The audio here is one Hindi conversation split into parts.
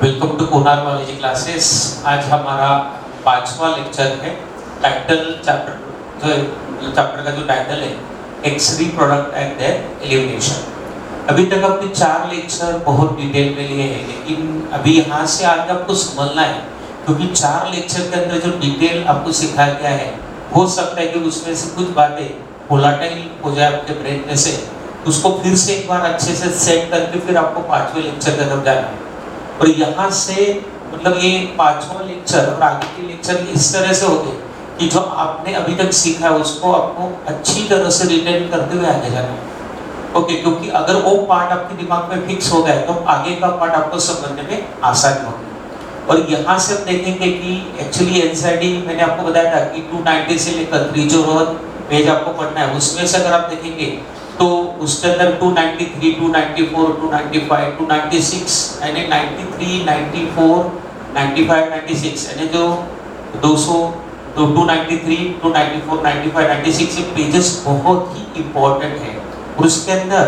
Welcome to Kunal Balaji classes. आज हमारा 5वां लेक्चर है। टाइटल चैप्टर का जो टाइटल है X-ray product and their elimination. अभी तक आपने 4 लेक्चर बहुत डिटेल में लिए हैं, लेकिन अभी यहाँ से आगे आपको समझना है, क्योंकि 4 लेक्चर के अंदर जो डिटेल आपको सिखाया गया है, हो सकता है कि उसमें से कुछ बातें वोलाटाइल हो जाए आपके ब्रेन में से, उसको फिर से एक बार अच्छे से सेट करके फिर आपको 5वें लेक्चर की तरफ जाना है। और यहाँ से मतलब ये 5वां लेक्चर और आगे के लेक्चर इस तरह से होते कि जो आपने अभी तक सीखा है उसको आपको अच्छी तरह से रिटेन करते हुए आगे जाना है। ओके, क्योंकि अगर वो पार्ट आपके दिमाग में फिक्स हो गया तो आगे का पार्ट आपको समझने में आसानी होगी। और यहाँ से हम देखेंगे कि एक्चुअली एनसीईआरटी मैंने आपको बताया था कि 290 से लेकर 301 पेज आपको पढ़ना है। उसमें से अगर आप देखेंगे तो उसके अंदर 293, 294, 295, 296 यानी 93, 94, 95, 96 यानी जो 200, 293, 294, 95, 96 ये पेजेस बहुत ही इम्पोर्टेंट है। और उसके अंदर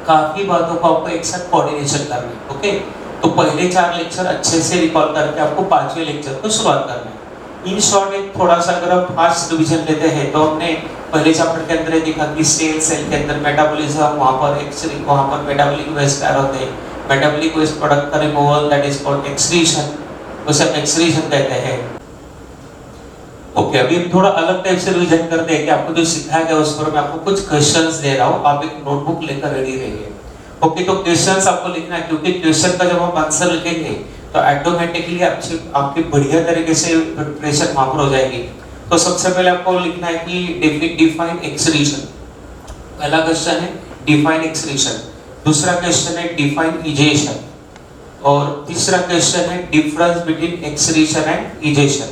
काफी बातों को आपको एक साथ कोऑर्डिनेशन करना है। ओके, तो पहले 4 लेक्चर अच्छे से रिकॉल करके आपको 5वें लेक्चर को शुरुआत करना है। इन शॉर्ट एक थोड़ा सा अगर हम फास्ट रिवीजन लेते हैं तो हमने पहले चैप्टर के अंदर देखा कि सेल के अंदर मेटाबॉलिज्म, वहां पर एक्सरे, वहां पर मेटाबॉलिक वेस्ट तैयार होते हैं। मेटाबॉलिक वेस्ट प्रोडक्ट का removal that is called excretion, उसे हम एक्सक्रीशन कहते हैं। ओके, अभी हम थोड़ा अलग टाइप से रिवीजन करते हैं कि आपको जो सिखाया गया उस पर मैं आपको कुछ क्वेश्चंस दे रहा हूं, आप एक नोटबुक लेकर रेडी रहिए। ओके, तो क्वेश्चंस आपको लिखना है, क्योंकि क्वेश्चन का जब हम आंसर लिखेंगे तो ऑटोमेटिकली आपकी बढ़िया तरीके से प्रिपरेशन वहां पर हो जाएगी। तो सबसे पहले आपको लिखना है कि डिफाइन एक्सक्रीशन। पहला क्वेश्चन है डिफाइन एक्सक्रीशन, दूसरा क्वेश्चन है डिफाइन इजेशन, और तीसरा क्वेश्चन है difference between excretion and egestion.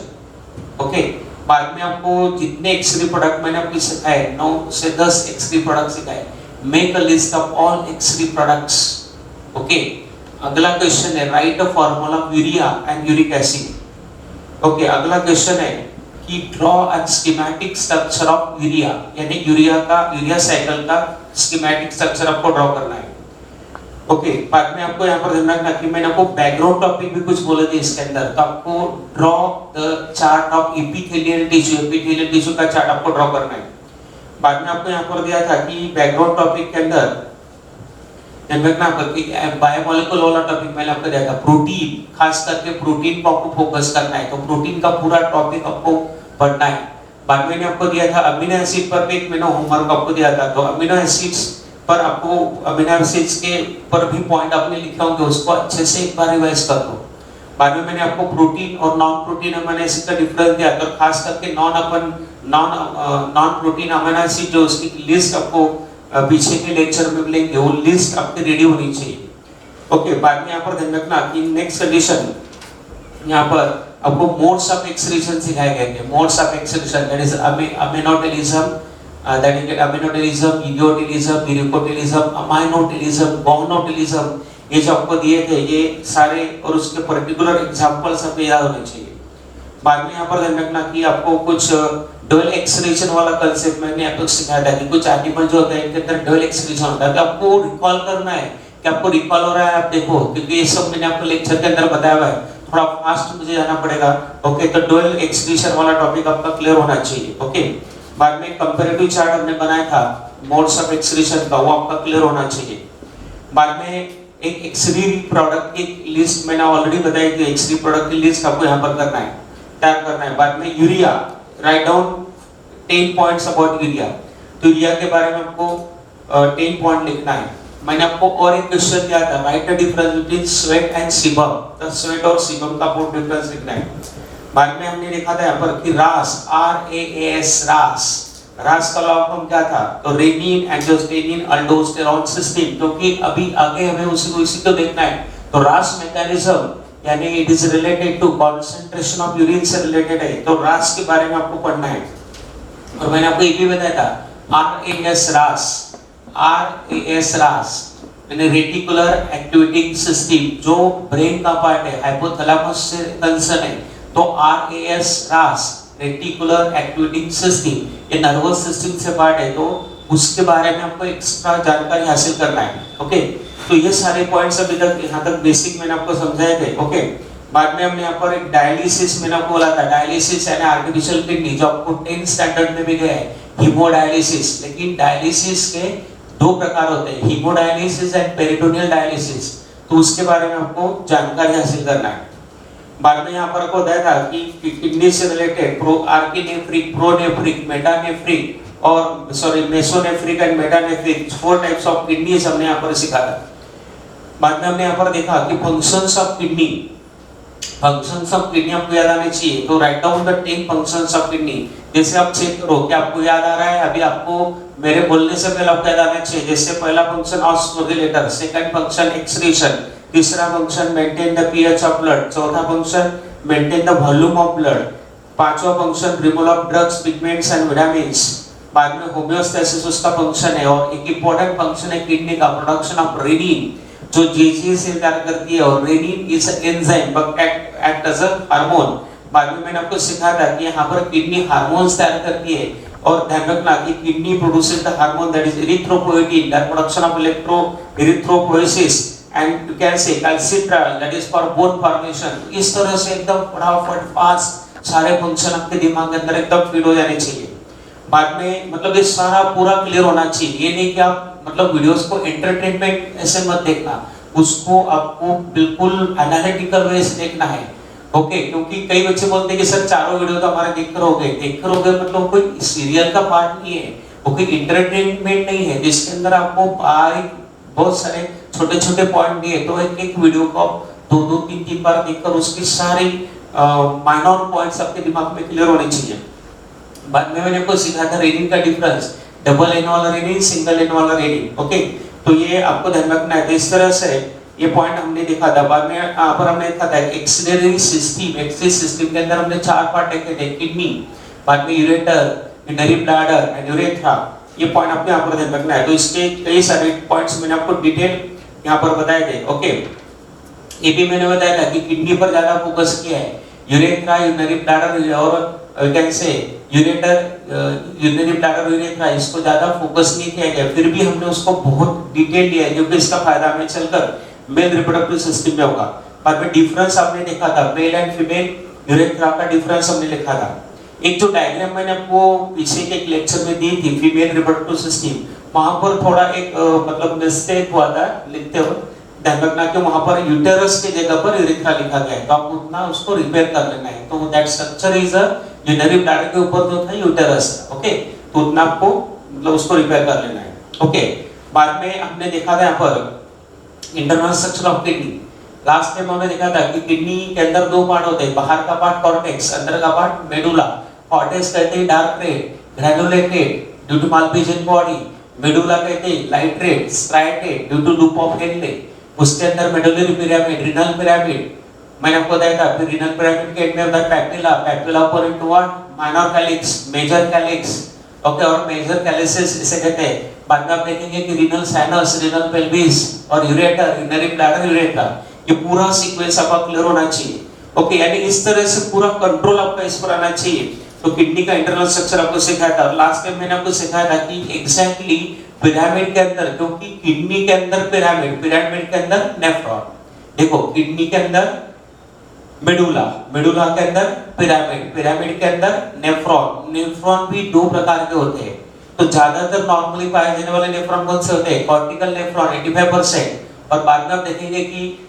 Okay, बाद में आपको जितने एक्सरे प्रोडक्ट मैंने आपको सिखाए 9 से 10 एक्सरे प्रोडक्ट सिखाए, make a list of all X-ray products. Okay, अगला क्वेश्चन है write a formula of urea and uric acid. Okay, अगला क्वेश्चन है कि draw a schematic structure of urea, यानी यूरिया साइकिल का स्कीमेटिक स्ट्रक्चर आपको ड्रॉ करना है। ओके, बाद में आपको यहाँ पर ध्यान रखना कि मैंने आपको बैकग्राउंड टॉपिक भी कुछ बोले थे इसके अंदर, तो आपको draw the chart of epithelial tissue का चार्ट आपको ड्रॉ करना है। बाद में आपको यहाँ पर दिया था कि बैकग्राउंड टॉपिक के अंदर बायोमोलिकुलर वाला टॉपिक मैंने आपको दिया था, प्रोटीन, खास करके प्रोटीन को आपको फोकस करना है, तो प्रोटीन का पूरा टॉपिक आपको पढ़ना है। बाद में मैंने आपको दिया था अमीनो एसिड पर भी मैंने होमवर्क आपको दिया था, तो अमीनो एसिड्स पर आपको अमीनो एसिड्स के पर भी पॉइंट आपने लिखे होंगे, उसको अच्छे से एक बार रिवाइज कर दो। बाद में मैंने आपको प्रोटीन और नॉन प्रोटीन अमीनो एसिड का डिफरेंस दिया, तो खास करके नॉन प्रोटीन अमीनो एसिड जो उसकी लिस्ट आपको पीछे के लेक्चर में मिलेंगे, वो लिस्ट आपकी रेडी होनी चाहिए। ओके, बाद में यहाँ पर ध्यान रखना कि नेक्स्ट कंडीशन यहाँ पर आपको मोड्स ऑफ एक्सक्रीशन सिखाए गए हैं। Modes of excretion that is ammonotelism, ureotelism, uricotelism, aminotelism, guanotelism, ये जो आपको दिए थे ये सारे और उसके पर्टिकुलर एग्जांपल्स आपको याद होने चाहिए। बाद में यहाँ पर ध्यान रखना कि आपको कुछ डबल एक्सक्रीशन वाला कांसेप्ट मैंने आपको सिखाया था कि कुछ एनिमल जो होता है इनके अंदर डबल एक्सक्रीशन होता है, तो आपको रिकॉल करना है कि आपको रिकॉल हो रहा है, आप देखो, क्योंकि ये सब मैंने आपको लेक्चर के अंदर बताया हुआ है, थोड़ा फास्ट मुझे जाना पड़ेगा। ओके, तो डबल एक्सक्रीशन वाला टॉपिक आपका क्लियर होना चाहिए। ओके, बाद में कंपैरेटिव चार्ट हमने बनाया था मोड्स ऑफ एक्सक्रीशन का, वो आपका क्लियर होना चाहिए। बाद में एक एक्सरे प्रोडक्ट की लिस्ट मैंने ऑलरेडी बताई थी, एक्सरे प्रोडक्ट की लिस्ट आपको यहाँ पर करना है, तैयार करना है। बाद में urea, write down 10 points about urea, तो यूरिया के बारे में आपको 10 पॉइंट लिखना है। मैंने आपको और एक क्वेश्चन दिया था right the difference between sweat and sebum, तो स्वेट और सीबम का बहुत डिफरेंस लिखना है। बाद में हमने देखा था यहाँ पर कि रास, रास का लॉ हम क्या था, तो रेनिन, एंजियोटेनिन, अल्डोस्टेरोन सिस्टम, क्योंकि अभी आगे हमें उसी को देखना है। तो रास मैकेनिज्म यानी it is related to concentration of urine से रिलेटेड है, तो रास के बारे में आपको पढ़ना है। और मैंने आपको ये भी बताया था आरएएस रास यानी रेटिकुलर एक्टिवेटिंग सिस्टम, जो ब्रेन का पार्ट है, हाइपोथैलेमस से कंसर्न है, तो आरएएस रास रेटिकुलर एक्टिवेटिंग सिस्टम ये नर्वस सिस्टम से पार्ट है, तो उसके बारे में आपको एक्स्ट्रा जानकारी हासिल करना है। ओके, तो ये सारे पॉइंट्स अभी तक यहाँ तक बेसिक मैंने आपको समझाए थे। ओके, बाद में हमने यहाँ पर एक डायलिसिस मैंने आपको बोला था, डायलिसिस यानी आर्टिफिशियल किडनी, जो आपको 10th स्टैंडर्ड में भी गया है, हीमोडायलिसिस। लेकिन डायलिसिस के दो प्रकार होते हैं, हीमोडायलिसिस एंड पेरिटोनियल डायलिसिस। तो उसके बारे में आपको जानकारी हासिल करना है। बाद में यहाँ पर आपको बताया था कि किडनी से रिलेटेड आर्किनेफ्रिक, प्रोनेफ्रिक, मेटानेफ्रिक और mesonephric and metanephric 4 types of kidneys हमने यहाँ पर सीखा था। बाद में हमने यहाँ पर देखा कि functions of kidney, functions of kidney आपको याद आने चाहिए। तो right down the 10 functions of kidney. जैसे आप चेक करो कि आपको याद आ रहा है, अभी आपको मेरे बोलने से पहले आपको याद आना चाहिए। जैसे पहला function osmoregulator, second function excretion, तीसरा function maintain the pH of blood, चौथा function maintain the volume of blood, पांचवा function removal of drugs, pigments and vitamins. बाद में होम्योस्टेसिस उसका फंक्शन है। और एक इंपॉर्टेंट फंक्शन है किडनी का, प्रोडक्शन ऑफ रेनिन, जो जीजी से तैयार करती है। और renin is enzyme but act as a hormone. बाद में मैंने आपको सिखाया था कि यहाँ पर किडनी हार्मोन्स तैयार करती है। और ध्यान रखना कि kidney produces the hormone that is erythropoietin, that production of erythropoiesis and you can say कैल्सिट्रॉल that is for bone formation. इस तरह से एकदम फटाफट फास्ट सारे फंक्शन आपके दिमाग के अंदर एकदम फिट हो जाने चाहिए। बाद में मतलब ये सारा पूरा क्लियर होना चाहिए। ये नहीं कि आप मतलब वीडियोस को एंटरटेनमेंट ऐसे मत देखना, उसको आपको बिल्कुल एनालिटिकल वे से देखना है। ओके, क्योंकि कई बच्चे बोलते हैं कि सर चारों वीडियो तो हमारे देख कर हो गए मतलब कोई सीरियल का पार्ट नहीं है, वो कोई एंटरटेनमेंट नहीं है जिसके अंदर आपको बहुत सारे छोटे छोटे पॉइंट दिए। तो एक वीडियो को आप 2-3 बार देखकर उसकी सारी माइनर पॉइंट्स आपके दिमाग में क्लियर होने चाहिए। बाद में मैंने आपको सिखाया था रेनिन का डिफरेंस, डबल एन वाला रेनिन, सिंगल एन वाला रेनिन। ओके, तो ये आपको ध्यान रखना है। तो इस तरह से ये पॉइंट हमने देखा था। बाद में यहाँ पर हमने देखा था एक्सिलरी सिस्टम के अंदर हमने 4 पार्ट देखे थे, किडनी, बाद में ureter, urinary bladder and urethra. ये पॉइंट आपको यहाँ पर ध्यान रखना है। तो इसके कई सारे पॉइंट्स मैंने आपको डिटेल यहाँ पर बताए थे। ओके, ये भी मैंने बताया था कि किडनी पर ज्यादा फोकस किया है, यूरेथ्रा, यूरिनरी ब्लैडर और कैसे यूरिनरी ब्लैडर, यूरेथ्रा, इसको ज्यादा फोकस नहीं किया गया। फिर भी हमने उसको बहुत डिटेल लिया है क्योंकि इसका फायदा हमें चलकर मेल रिप्रोडक्टिव सिस्टम में होगा। बाद में डिफरेंस आपने देखा था, मेल एंड फीमेल यूरेथ्रा का डिफरेंस हमने लिखा था। एक जो डायग्राम मैंने आपको पीछे के एक लेक्चर में दी थी फीमेल रिप्रोडक्टिव सिस्टम, वहां पर थोड़ा एक मतलब मिस्टेक हुआ था लिखते हुए। ध्यान रखना कि वहां पर यूटेरस की जगह पर यूरेथ्रा लिखा गया है, तो आप उतना उसको रिपेयर कर लेना है। तो that structure is a urinary bladder के ऊपर जो था यूटेरस। ओके, तो उतना आपको मतलब उसको रिपेयर कर लेना है। ओके, बाद में हमने देखा था यहाँ पर internal structure of kidney. Last time हमने देखा था कि किडनी के अंदर 2 पार्ट होते हैं, बाहर का पार्ट कॉर्टेक्स, अंदर का पार्ट मेडुला। कॉर्टेक्स कहते हैं dark red, granulated due to Malpighian body, medulla कहते हैं light red, striated due to loop of Henle. उसके अंदर मेडुलरी पिरामिड, रीनल पिरामिड मैंने आपको बताया था। फिर रीनल पिरामिड के एंड में होता है पैपिला, पैपिला ऊपर into what, minor calyx, major calyx. Okay, और मेजर कैलिसेस इसे कहते हैं। बाद में आप देखेंगे कि रीनल साइनस, रीनल पेल्विस और यूरेटर, यूरिनरी ब्लैडर, यूरेथ्रा, ये पूरा सीक्वेंस आपका क्लियर होना चाहिए। ओके, यानी इस तरह से पूरा कंट्रोल आपका इस पर आना चाहिए। तो किडनी का इंटरनल स्ट्रक्चर आपको सिखाया था। लास्ट टाइम मैंने आपको सिखाया था कि एग्जैक्टली पिरामिड के अंदर, क्योंकि किडनी के अंदर पिरामिड, पिरामिड के अंदर नेफ्रॉन। देखो, किडनी के अंदर मेडुला, मेडुला के अंदर पिरामिड, पिरामिड के अंदर नेफ्रॉन। नेफ्रॉन भी 2 प्रकार के होते हैं। तो ज्यादातर नॉर्मली पाए जाने वाले नेफ्रॉन कौन से होते हैं? Cortical nephron 85%। और बाद में आप देखेंगे कि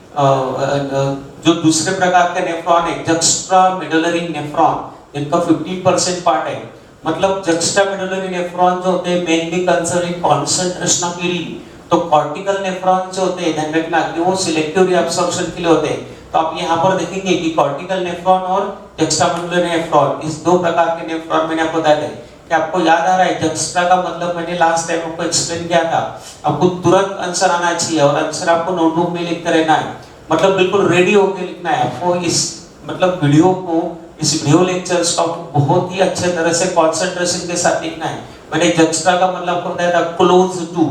जो दूसरे प्रकार के नेफ्रॉन है जक्स्ट्रा मेडुलरी नेफ्रॉन, इनका 15% पार्ट है। मतलब जक्स्ट्रा मेडुलरी नेफ्रॉन जो होते हैं mainly concern in concentration of urine. तो कॉर्टिकल नेफ्रॉन जो होते हैं ध्यान रखना कि वो सिलेक्टिव रीअब्सॉर्प्शन के लिए होते हैं। तो आप यहाँ पर देखेंगे कि कॉर्टिकल नेफ्रॉन और जक्स्ट्रामेडुलरी नेफ्रॉन, इस 2 प्रकार के नेफ्रॉन मैंने आपको बताया था। कि आपको याद आ रहा है जक्स्ट्रा का मतलब मैंने लास्ट टाइम आपको एक्सप्लेन किया था। आपको तुरंत आंसर आना चाहिए और आंसर आपको नोटबुक में लिखते रहना है, मतलब बिल्कुल रेडी होकर लिखना है आपको। इस मतलब वीडियो को, इस वीडियो लेक्चर्स को आपको बहुत ही अच्छे तरह से कंसंट्रेशन के साथ लिखना है। मैंने जक्स्ट्रा का मतलब आपको बताया था क्लोज टू,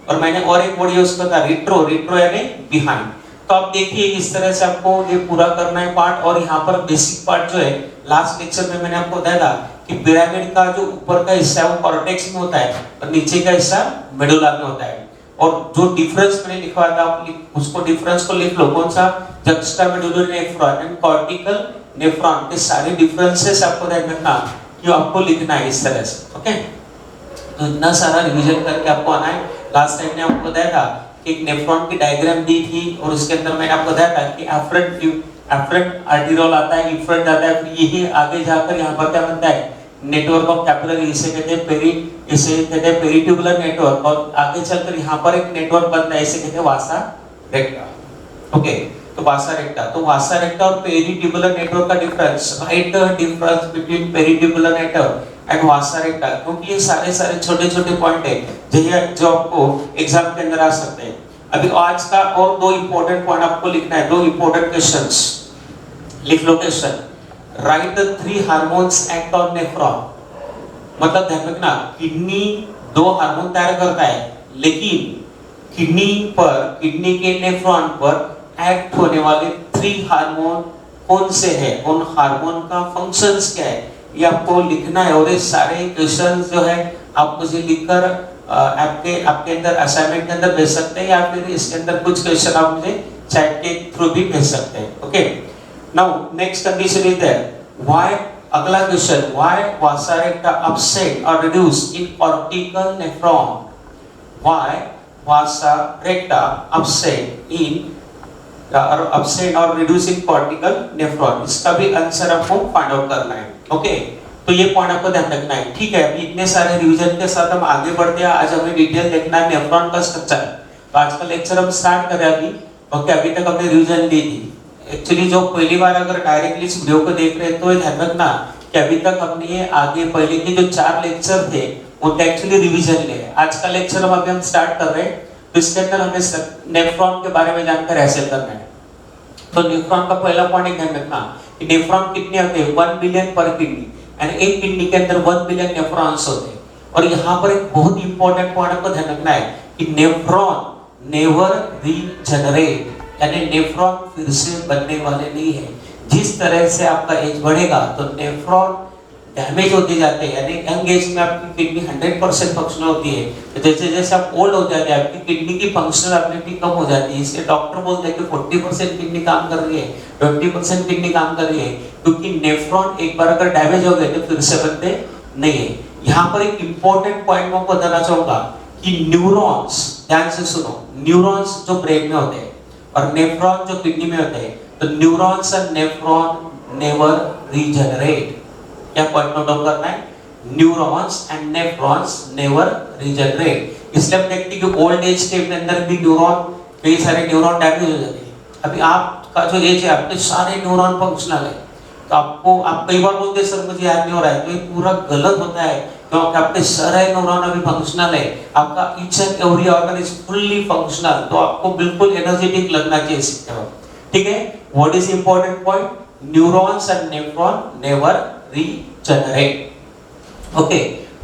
और मैंने और एक वर्ड यूज किया था रेट्रो, रेट्रो यानी बिहाइंड। तो आप देखिए इस तरह से आपको ये पूरा करना है पार्ट। और यहाँ पर बेसिक पार्ट जो है लास्ट लेक्चर में मैंने आपको बताया था कि पिरामिड का जो ऊपर का हिस्सा है वो कॉर्टेक्स में होता है और नीचे का हिस्सा मेडुला में होता है। और जो डिफरेंस मैंने लिखवा था उसको डिफरेंस को लिख लो, कौन सा, जक्स्टामेडुलर नेफ्रॉन एंड कॉर्टिकल नेफ्रॉन के सारे डिफरेंसेस आपको ध्यान रखना कि आपको लिखना है इस तरह से। ओके, तो इतना सारा रिवीजन करके आपको आना है। लास्ट टाइम ने आपको बताया था कि एक नेफ्रॉन की डायग्राम दी थी और उसके अंदर मैंने आपको बताया था कि एफरेंट आर्टेरियोल आता है, इफरेंट आता है, फिर यही आगे जाकर यहाँ पर क्या बनता है, नेटवर्क ऑफ कैपिलरी, इसे कहते हैं पेरिट्यूबुलर नेटवर्क, और आगे चलकर यहाँ पर एक नेटवर्क बनता है, इसे कहते हैं वासा रेक्टा। ओके, तो वासा रेक्टा, तो वासा रेक्टा और पेरिट्यूबुलर नेटवर्क का difference, right the difference between peritubular network and वासा रेक्टा, क्योंकि ये सारे छोटे-छोटे पॉइंट है जो आपको एग्जाम के अंदर आ सकते हैं। अभी आज का और दो इंपॉर्टेंट पॉइंट आपको लिखना है, दो इंपॉर्टेंट क्वेश्चंस लिख लो। Question, write the 3 hormones act on nephron, मतलब ध्यान रखना किडनी 2 हार्मोन तैयार करता है, लेकिन किडनी के नेफ्रॉन पर एक्ट होने वाले 3 हार्मोन कौन से हैं, उन हार्मोन का फंक्शंस क्या है, ये आपको लिखना है। और ये सारे क्वेश्चंस जो है आप मुझे लिखकर आपके अंदर असाइनमेंट के अंदर भेज सकते हैं, या फिर इसके अंदर कुछ क्वेश्चन आप मुझे चैट के थ्रू भी भेज सकते हैं। Okay, now next condition is there, why, अगला question, why vasa recta absent और reduce in cortical nephron, why vasa recta absent और रिड्यूस इन कॉर्टिकल नेफ्रॉन, इसका भी आंसर आपको फाइंड आउट करना है। ओके, तो ये पॉइंट आपको ध्यान रखना है। ठीक है, अभी इतने सारे रिवीजन के साथ हम आगे बढ़ते हैं। आज हमें डिटेल देखना है नेफ्रॉन का स्ट्रक्चर। तो आज का लेक्चर हम स्टार्ट कर रहे हैं अभी। ओके, अभी तक हमने रिवीजन दी थी। एक्चुअली जो पहली बार अगर डायरेक्टली इस वीडियो को देख रहे हैं तो ध्यान रखना कि अभी तक हमने ये आगे पहले के जो 4 लेक्चर थे उनका एक्चुअली रिवीजन ले। आज का लेक्चर हम स्टार्ट कर रहे हैं, तो इसके अंदर हमें नेफ्रॉन के बारे में जानकर ऐसे करना है। तो नेफ्रॉन का पहला पॉइंट ध्यान रखना कि नेफ्रॉन कितने होते हैं, 1 बिलियन पर किडनी, एंड एक किडनी के अंदर 1 बिलियन नेफ्रॉन्स होते हैं। और यहाँ पर एक बहुत इंपॉर्टेंट पॉइंट आपको ध्यान रखना है कि नेफ्रॉन नेवर रीजनरेट, यानी नेफ्रॉन फिर से बनने वाले नहीं है। जिस तरह से आपका एज बढ़ेगा तो नेफ्रॉन डैमेज होते जाते हैं, यानी यंग एज में आपकी किडनी 100% फंक्शनल होती है, तो जैसे जैसे आप ओल्ड हो जाते हैं आपकी किडनी की फंक्शनलिटी कम हो जाती है। इसलिए डॉक्टर बोलते हैं कि 40% किडनी काम कर रही है, 20% किडनी काम कर रही है, क्योंकि नेफ्रॉन एक बार अगर डैमेज हो गए तो फिर से बनते नहीं है। यहाँ पर एक इंपॉर्टेंट पॉइंट मैं आपको बताना चाहूंगा कि न्यूरॉन्स, ध्यान से सुनो, न्यूरॉन्स जो ब्रेन में होते हैं और नेफ्रॉन जो किडनी में होते हैं, तो neurons and nephron never regenerate. क्या पॉइंट नोट डाउन करना है, neurons and nephrons never regenerate. इसलिए हम देखते हैं कि ओल्ड एज के अंदर भी कई सारे न्यूरॉन डैमेज हो जाते हैं। अभी आपका जो एज है आपके सारे न्यूरॉन फंक्शनल है, तो आप कई बार बोलते हैं सर मुझे याद नहीं हो रहा है, तो ये पूरा गलत होता है, क्योंकि आपके सारे न्यूरॉन अभी फंक्शनल है, आपका each and every organ is fully functional, तो आपको बिल्कुल एनर्जेटिक लगना चाहिए सीखते वक्त। ठीक है, what is important point, neurons and nephron never regenerate. Okay,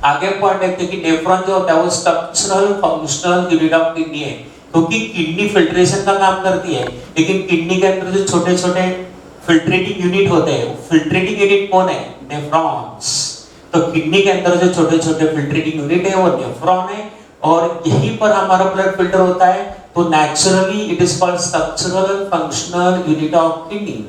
आगे पॉइंट देखते हैं कि नेफ्रॉन जो होता है वो structural functional unit of kidney है, क्योंकि किडनी फिल्ट्रेशन का काम करती है, लेकिन किडनी के अंदर जो छोटे-छोटे फिल्ट्रेटिंग यूनिट होते हैं, फिल्ट्रेटिंग यूनिट कौन है, नेफ्रॉन्स। तो किडनी के अंदर जो छोटे-छोटे फिल्ट्रेटिंग यूनिट है वो नेफ्रॉन है, और यहीं पर हमारा ब्लड फिल्टर होता है। तो naturally it is called structural functional unit of kidney,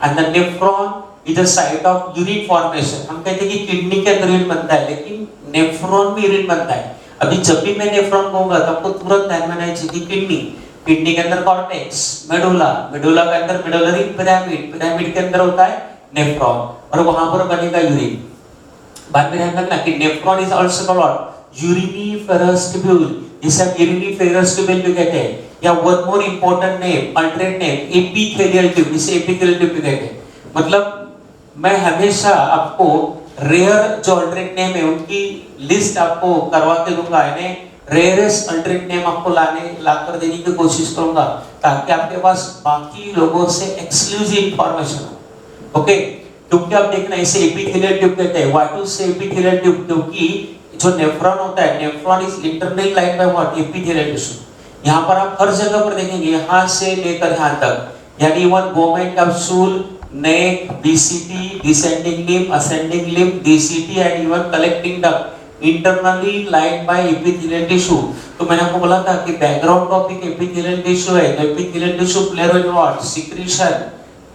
and the nephron is the site of urine formation. हम कहते हैं कि किडनी के अंदर यूरिन बनता है, लेकिन नेफ्रॉन में यूरिन बनता है। अभी जब भी मैं नेफ्रॉन कहूंगा तो आपको तुरंत ध्यान में आना चाहिए किडनी के अंदर कॉर्टेक्स, मेडुला के अंदर मेडुलरी पिरामिड के अंदर होता है नेफ्रॉन, और वहां पर बनेगा यूरिन। बाद में ध्यान रखना कि nephron is also called uriniferous tubule, जिसे हम यूरिनिफेरस ट्यूब्यूल भी कहते हैं, या one more important name, alternate name, epithelial tube, जिसे एपिथेलियल ट्यूब भी कहते हैं। मतलब मैं हमेशा आपको रेयर जो अल्टरनेट नेम है उनकी लिस्ट आपको करवा के दूंगा, यानी रेयरेस्ट अल्टरनेट नेम आपको लाकर देने की कोशिश करूंगा, ताकि आपके पास बाकी लोगों से एक्सक्लूसिव इंफॉर्मेशन हो। ओके, क्योंकि आप देखना इसे एपिथेलियल ट्यूब कहते हैं। व्हाई टू से एपिथेलियल ट्यूब, क्योंकि जो नेफ्रॉन होता है, nephron is internal line by what, epithelial tissue. यहाँ पर आप हर जगह पर देखेंगे, यहाँ से लेकर यहाँ तक, यानी even Bowman capsule, neck, BCT, descending limb, ascending limb, DCT and even collecting duct, internally lined by epithelial tissue. तो मैंने आपको बोला था कि बैकग्राउंड टॉपिक एपिथेलियल टिश्यू है। तो epithelial tissue play role in what? Secretion,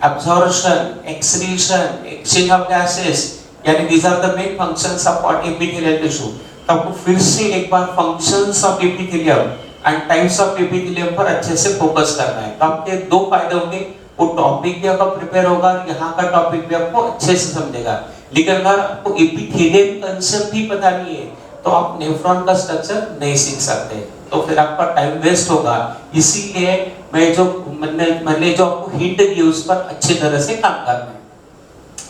absorption, excretion, exchange of gases, यानी these are the main functions of what epithelial tissue। तो आपको फिर से एक बार functions of epithelium and types of epithelium पर अच्छे से फोकस करना है। तो आपके दो फायदे होंगे, वो टॉपिक भी आपका प्रिपेयर होगा, यहाँ का टॉपिक भी आपको अच्छे से समझेगा। लेकिन अगर आपको एपिथेलियम कंसेप्ट भी पता नहीं है तो आप नेफ्रॉन का स्ट्रक्चर नहीं सीख सकते, तो फिर आपका टाइम वेस्ट होगा। इसीलिए मैंने जो आपको हिंट दी उस पर अच्छी तरह से काम करना है।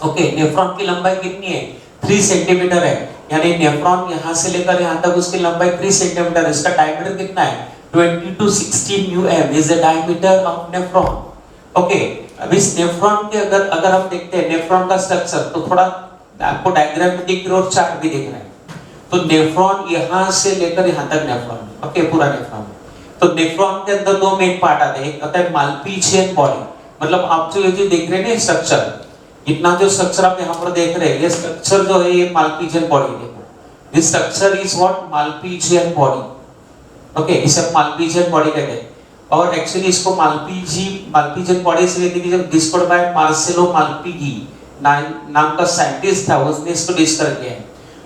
ओके, नेफ्रॉन की लंबाई कितनी है? 3 सेंटीमीटर है, यानी नेफ्रॉन यहाँ से लेकर यहाँ तक उसकी लंबाई 3 सेंटीमीटर है। इसका डायमीटर कितना है? 20 to 60 mm is the diameter of nephron। Okay, अब इस नेफ्रॉन के अगर हम देखते हैं नेफ्रॉन का स्ट्रक्चर, तो थोड़ा आपको डायग्राम में दिख रहा है और चार्ट भी दिख रहा है। तो नेफ्रॉन यहाँ से लेकर यहाँ तक नेफ्रॉन, ओके, पूरा नेफ्रॉन। तो नेफ्रॉन के अंदर दो मेन पार्ट आते हैं, एक आता है मालपीजियन बॉडी, मतलब आप जो ये जो देख रहे हैं ना स्ट्रक्चर, इतना जो स्ट्रक्चर आप यहाँ पर देख रहे हैं, ये स्ट्रक्चर जो है ये मालपीजियन बॉडी। देखो, this structure is what? Malpighian body. Okay, इसे मालपीजियन बॉडी कहते हैं। और एक्चुअली इसको मालपीजियन बॉडी से लेते हैं, जब डिस्कवर्ड बाय मार्सेलो मालपीजी नाम का साइंटिस्ट था, उसने इसको डिस्कवर किया है।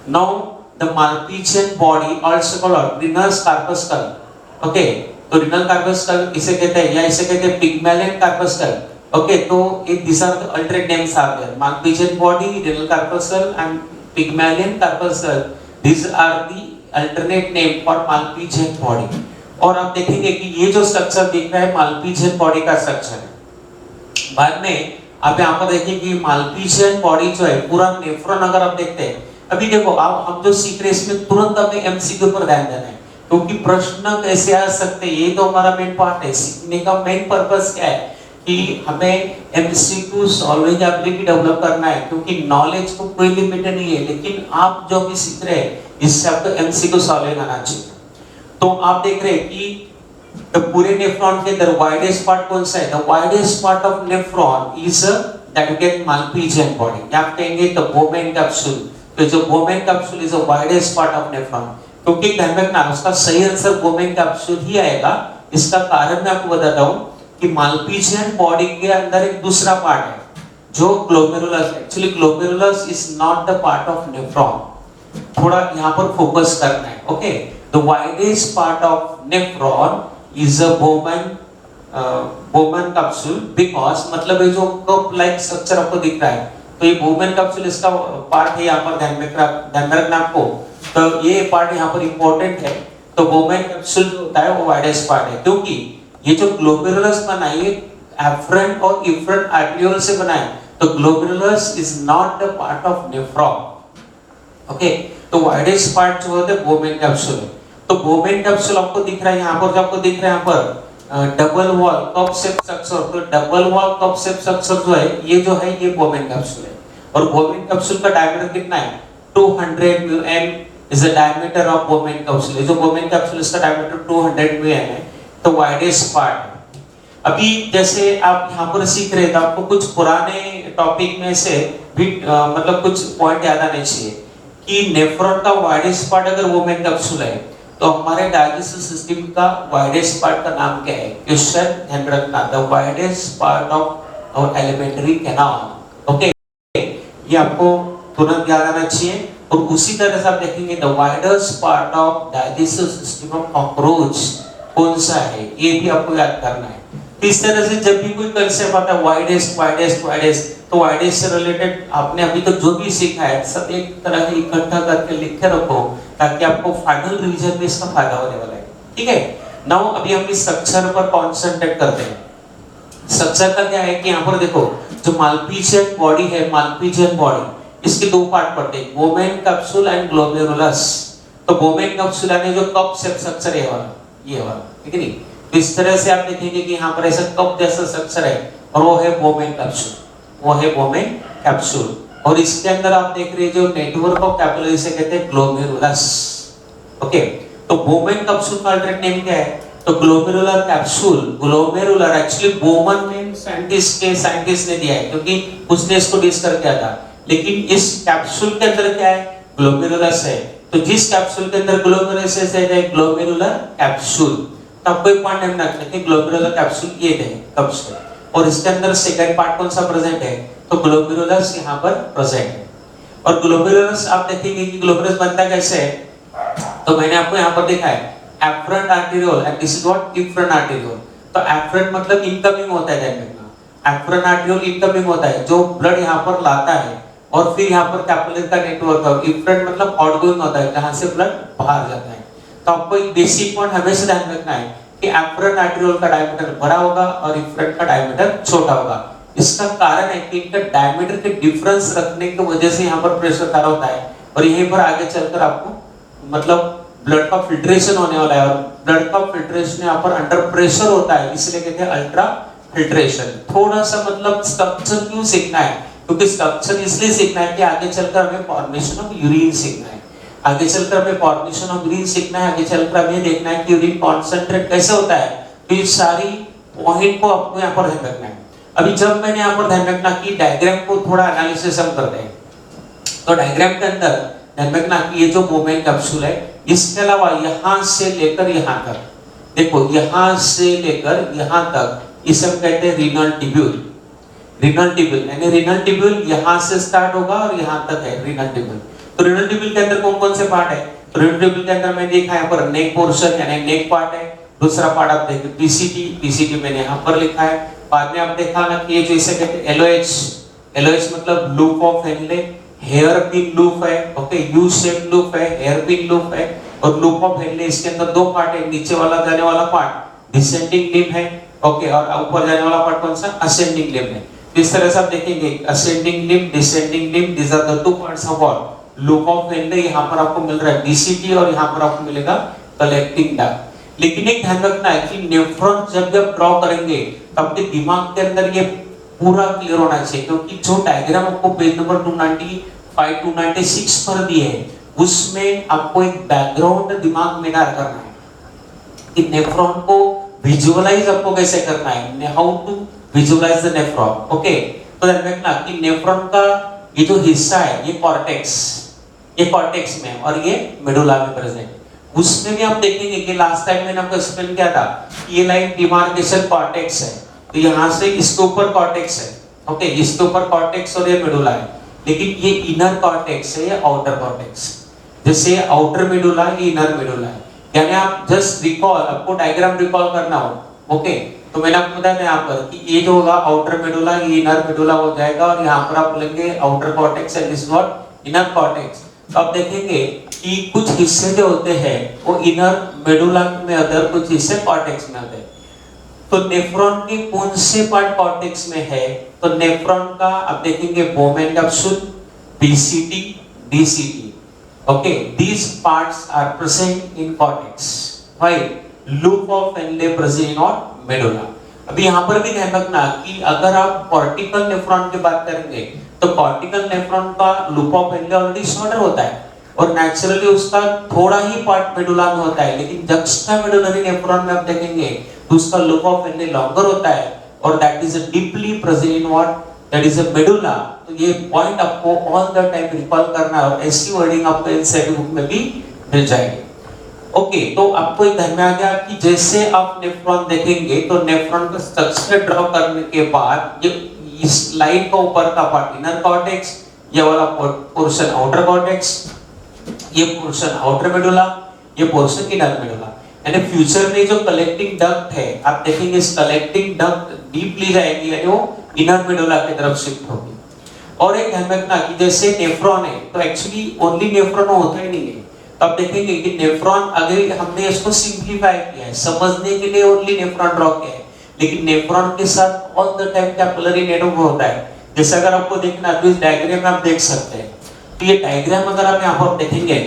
Now the Malpighian body also called रिनस corpuscle. Okay, तो रिनल कार्पस्कल इसे कहते हैं, या इसे कहते हैं पिग्मेलियन कार्पस्कल। ओके, तो these are the alternate names are there, Malpighian body, renal corpuscle and Pygmalion corpuscle। These are the alternate name for Malpighian body। और आप देखेंगे कि ये जो स्ट्रक्चर दिख रहा है Malpighian बॉडी का स्ट्रक्चर है। बाद में आप यहाँ पर देखिए कि Malpighian बॉडी जो है पूरा नेफ्रॉन अगर आप देखते हैं, अभी देखो आप हम जो सीख रहे हैं इसमें तुरंत हमें एमसीक्यू पर ध्यान देना है, क्योंकि प्रश्न कैसे आ सकते हैं ये तो हमारा मेन पार्ट है। सीखने का मेन पर्पस क्या है कि हमें एमसीक्यू सॉल्विंग एबिलिटी डेवलप करना है, क्योंकि नॉलेज को कोई लिमिट नहीं है, लेकिन आप जो भी सीख रहे हैं इससे आपको एमसीक्यू सॉल्विंग आना चाहिए। तो आप देख रहे हैं कि द पूरे नेफ्रॉन के अंदर वाइडेस्ट पार्ट कौन सा है? The widest part of nephron is that you get Malpighian body. आप कहेंगे द बोमेन कैप्सूल, तो जो Bowman capsule is the widest part of nephron, क्योंकि ध्यान रखना उसका सही आंसर बोमेन कैप्सूल ही आएगा। इसका कारण मैं आपको बताता हूं कि मालपीजियन बॉडी के अंदर एक दूसरा पार्ट है जो glomerulus. Actually glomerulus is not the part of nephron, थोड़ा यहाँ पर फोकस करना है। Okay, the widest part of nephron is a Bowman capsule, because मतलब ये जो कप लाइक स्ट्रक्चर आपको दिख रहा है, तो ये बोमेन कैप्सूल इसका पार्ट है, यहाँ पर ध्यान में रखना आपको। तो ये पार्ट यहाँ पर इंपॉर्टेंट है। तो बोमेन कैप्सूल जो होता है वो वाइडेस्ट पार्ट है, क्योंकि ये जो ग्लोमेरुलस बना है एफरेंट और इफरेंट आर्टरियोल से बना है, तो glomerulus is not the part of nephron. Okay, तो वाइडेस्ट पार्ट जो होता है बोमेन कैप्सूल है। तो बोमेन कैप्सूल आपको दिख रहा है यहाँ पर, जो आपको दिख रहा है यहाँ पर double wall cup shape structure, तो double wall cup shape structure जो है ये बोमेन कैप्सूल है। और बोमेन कैप्सूल का डायमीटर कितना है? 200 mm is the diameter of Bowman capsule. जो बोमेन कैप्सूल इसका डायमीटर 200 mm है, तो वाइडेस्ट पार्ट है। अभी जैसे आप यहाँ पर सीख रहे थे, आपको कुछ पुराने टॉपिक में से भी मतलब कुछ पॉइंट याद आने चाहिए कि नेफ्रॉन का वाइडेस्ट पार्ट अगर बोमेन कैप्सूल है, तो हमारे डाइजेस्टिव सिस्टम का वाइडेस्ट पार्ट का नाम क्या है? क्वेश्चन ध्यान रखना, the widest part of our alimentary canal. Okay, ये आपको तुरंत याद आना चाहिए। और उसी तरह से आप देखेंगे the widest part of digestive system of cockroach कौन सा है, ये भी आपको याद करना है। तो इस तरह से जब भी कोई कंसेप्ट आता है वाइडेस्ट वाइडेस्ट वाइडेस्ट, तो वाइडेस्ट से रिलेटेड आपने अभी तक जो भी सीखा है सब एक तरह से इकट्ठा करके लिख के रखो, ताकि आपको फाइनल रिवीजन में इसका फायदा होने वाला है। ठीक है, नाउ अभी हम इस स्ट्रक्चर पर कॉन्सेंट्रेट करते हैं। स्ट्रक्चर का क्या है कि यहाँ पर देखो, जो मालपीजियन बॉडी है, मालपीजियन बॉडी इसके दो पार्ट पड़ते हैं, बोमेन कैप्सूल एंड ग्लोमेरुलस। तो बोमेन कैप्सूल यानी जो कप शेप स्ट्रक्चर है ये वाला, ठीक है नहीं? तो इस तरह से आप देखेंगे कि यहाँ पर ऐसा कप जैसा स्ट्रक्चर है, और वो है बोमेन कैप्सूल, वो है बोमेन कैप्सूल। और इसके अंदर आप देख रहे हैं जो नेटवर्क ऑफ कैपिलरी से कहते हैं ग्लोमेरुलस। ओके, तो बोमेन कैप्सूल का अल्टरनेट नेम क्या है? तो glomerular capsule. Glomerular actually Bowman name scientist ने दिया है, क्योंकि उसने इसको डिस्कवर किया था। लेकिन इस कैप्सूल के अंदर क्या है? ग्लोमेरुलस है। तो जिस कैप्सूल के अंदर ग्लोमेरुलस है ग्लोमेरुलर कैप्सूल, तो आपको एक पॉइंट ध्यान रखना है कि ग्लोमेरुलर कैप्सूल ये है कब से, और इसके अंदर सेकंड पार्ट कौन सा प्रेजेंट है, तो ग्लोमेरुलस यहाँ पर प्रेजेंट है। और ग्लोमेरुलस आप देखेंगे कि ग्लोमेरुलस बनता कैसे है, तो मैंने आपको यहाँ पर देखा है afferent arteriole and this is what efferent arteriole. तो एफरेंट मतलब इनकमिंग होता है, ध्यान रखना एफरेंट आर्टेरियोल इनकमिंग होता है जो ब्लड यहाँ पर लाता है और फिर यहाँ पर कैपिलरी का नेटवर्क है। इफरेंट मतलब आउटगोइंग होता है जहाँ से ब्लड बाहर जाता है। तो आपको एक बेसिक पॉइंट हमेशा ध्यान रखना है कि एफरेंट आर्टेरियोल का डायमीटर बड़ा होगा और इफरेंट का डायमीटर छोटा होगा। इसका कारण है कि इनका डायमीटर के डिफरेंस रखने की वजह से यहाँ पर प्रेशर कार्य होता है और यहीं पर आगे चलकर आपको मतलब ब्लड का फिल्ट्रेशन होने वाला है। और ब्लड का फिल्ट्रेशन यहाँ पर अंडर प्रेशर होता है, इसलिए कहते हैं अल्ट्रा फिल्ट्रेशन। थोड़ा सा मतलब स्ट्रक्चर क्यों सीखना है, क्योंकि स्ट्रक्चर इसलिए सीखना है कि आगे चलकर हमें फॉर्मेशन ऑफ यूरिन सीखना है, आगे चलकर हमें फॉर्मेशन ऑफ यूरिन सीखना है, आगे चलकर हमें देखना है कि यूरिन कॉन्सेंट्रेट कैसे होता है। तो ये सारी पॉइंट को आपको यहाँ पर ध्यान रखना है। अभी जब मैंने यहाँ पर ध्यान रखना कि डायग्राम को थोड़ा एनालिसिस हम करते हैं, तो डायग्राम के अंदर ध्यान रखना कि ये जो मोमेंट कैप्सूल है, इसके अलावा यहाँ से लेकर यहाँ तक, देखो यहाँ से लेकर यहाँ तक इसे हम कहते हैं रीनल ट्यूब्यूल। रीनल ट्यूब्यूल यानी रीनल ट्यूब्यूल यहाँ से स्टार्ट होगा और यहाँ तक है रीनल ट्यूब्यूल। तो रीनल ट्यूब्यूल के अंदर कौन कौन से पार्ट है, तो रीनल ट्यूब्यूल के अंदर मैंने देखा यहाँ पर नेक पोर्शन यानी नेक पार्ट है। दूसरा पार्ट आप देखिए पीसीटी, पीसीटी मैंने यहाँ पर लिखा है। बाद में आप देखा ना कि ये जो इसे कहते हैं एलओएच, एलओएच मतलब loop of Henle, hairpin loop है, ओके यू शेप लूप है, हेयर पिन लूप है और लूप ऑफ हेनले। इसके अंदर दो पार्ट है, नीचे वाला जाने वाला पार्ट डिसेंडिंग लिम्ब है, ओके, और ऊपर जाने वाला पार्ट कौन सा, असेंडिंग लिम्ब है। इस तरह से आप देखेंगे ascending limb, descending limb, this are the two parts of what loop of Henle. यहाँ पर आपको मिल रहा है डीसीटी और यहाँ पर आपको मिलेगा कलेक्टिंग डक्ट। लेकिन एक ध्यान रखना है कि नेफ्रॉन जब आप ड्रॉ करेंगे तब आपके दिमाग के अंदर ये पूरा क्लियर होना चाहिए, क्योंकि जो डायग्राम आपको पेज नंबर 295 296 पर दिए है उसमें आपको एक बैकग्राउंड दिमाग में ना करना है कि नेफ्रॉन को विजुअलाइज आपको कैसे करना है, how to visualise the nephron. Okay, तो ध्यान रखना कि नेफ्रॉन का ये जो हिस्सा है ये कॉर्टेक्स, ये कॉर्टेक्स में और ये मेडुला में प्रेजेंट। उसमें भी आप देखेंगे कि लास्ट टाइम मैंने आपको एक्सप्लेन किया था कि ये लाइन डिमार्केशन कॉर्टेक्स है, तो यहाँ से इसके ऊपर कॉर्टेक्स है, ओके, इसके ऊपर कॉर्टेक्स और ये मेडुला है। लेकिन ये इनर कॉर्टेक्स है, ये आउटर कॉर्टेक्स। जैसे आउटर मेडुला, ये इनर मेडुला है। यानी आप जस्ट रिकॉल, आपको डायग्राम रिकॉल करना हो, ओके, तो मैंने आपको बताया यहाँ पर कि ये जो होगा आउटर मेडुला, ये इनर मेडुला हो जाएगा और यहाँ पर आप बोलेंगे outer cortex and this what inner cortex. तो आप देखेंगे कि कुछ हिस्से जो होते हैं वो इनर मेडुला में होते हैं, कुछ हिस्से कॉर्टेक्स में होते हैं। तो नेफ्रॉन के कौन से पार्ट कॉर्टेक्स में है, तो नेफ्रॉन का आप देखेंगे Bowman capsule, PCT, DCT, okay, these parts are present in cortex while loop of Henle present in what medulla। अभी यहाँ पर भी ध्यान रखना कि अगर आप कॉर्टिकल नेफ्रॉन की बात करेंगे तो कॉर्टिकल नेफ्रॉन का loop of Henley already shorter होता है और नेचुरली उसका थोड़ा ही पार्ट मेडुला में होता है। लेकिन जक्स्टा मेडुलरी नेफ्रॉन में आप देखेंगे तो उसका लूप ऑफ हेनले लॉन्गर होता है और that is deeply present in what, that is a medulla. तो ये पॉइंट आपको ऑल द टाइम रिकॉल करना है और ऐसी वर्डिंग आपको एनसीईआरटी बुक में भी मिल जाएगी। ओके, तो आपको एक ध्यान में आ गया कि जैसे आप नेफ्रॉन देखेंगे तो नेफ्रॉन का स्ट्रक्चर ड्रॉ करने के बाद ये इस लाइन का ऊपर का पार्ट इनर कॉर्टेक्स, ये वाला पोर्शन आउटर कॉर्टेक्स, ये पोर्शन आउटर मेडुला, ये पोर्शन इनर मेडुला। यानी फ्यूचर में जो कलेक्टिंग डक्ट है आप देखेंगे इस कलेक्टिंग डक्ट डीपली जाएगी यानी वो इनर मेडुला की तरफ शिफ्ट होगी। और एक ध्यान रखना कि जैसे नेफ्रॉन है तो एक्चुअली ओनली नेफ्रॉन होता ही नहीं है। तो आप देखेंगे कि नेफ्रॉन अगर हमने इसको सिंप्लीफाई किया है, समझने के लिए ओनली नेफ्रॉन ड्रॉ किया है, लेकिन नेफ्रॉन के साथ all the time capillary network होता है। जैसे अगर आपको देखना तो इस डायग्राम में आप देख सकते हैं, तो ये डायग्राम अगर आप यहाँ पर देखेंगे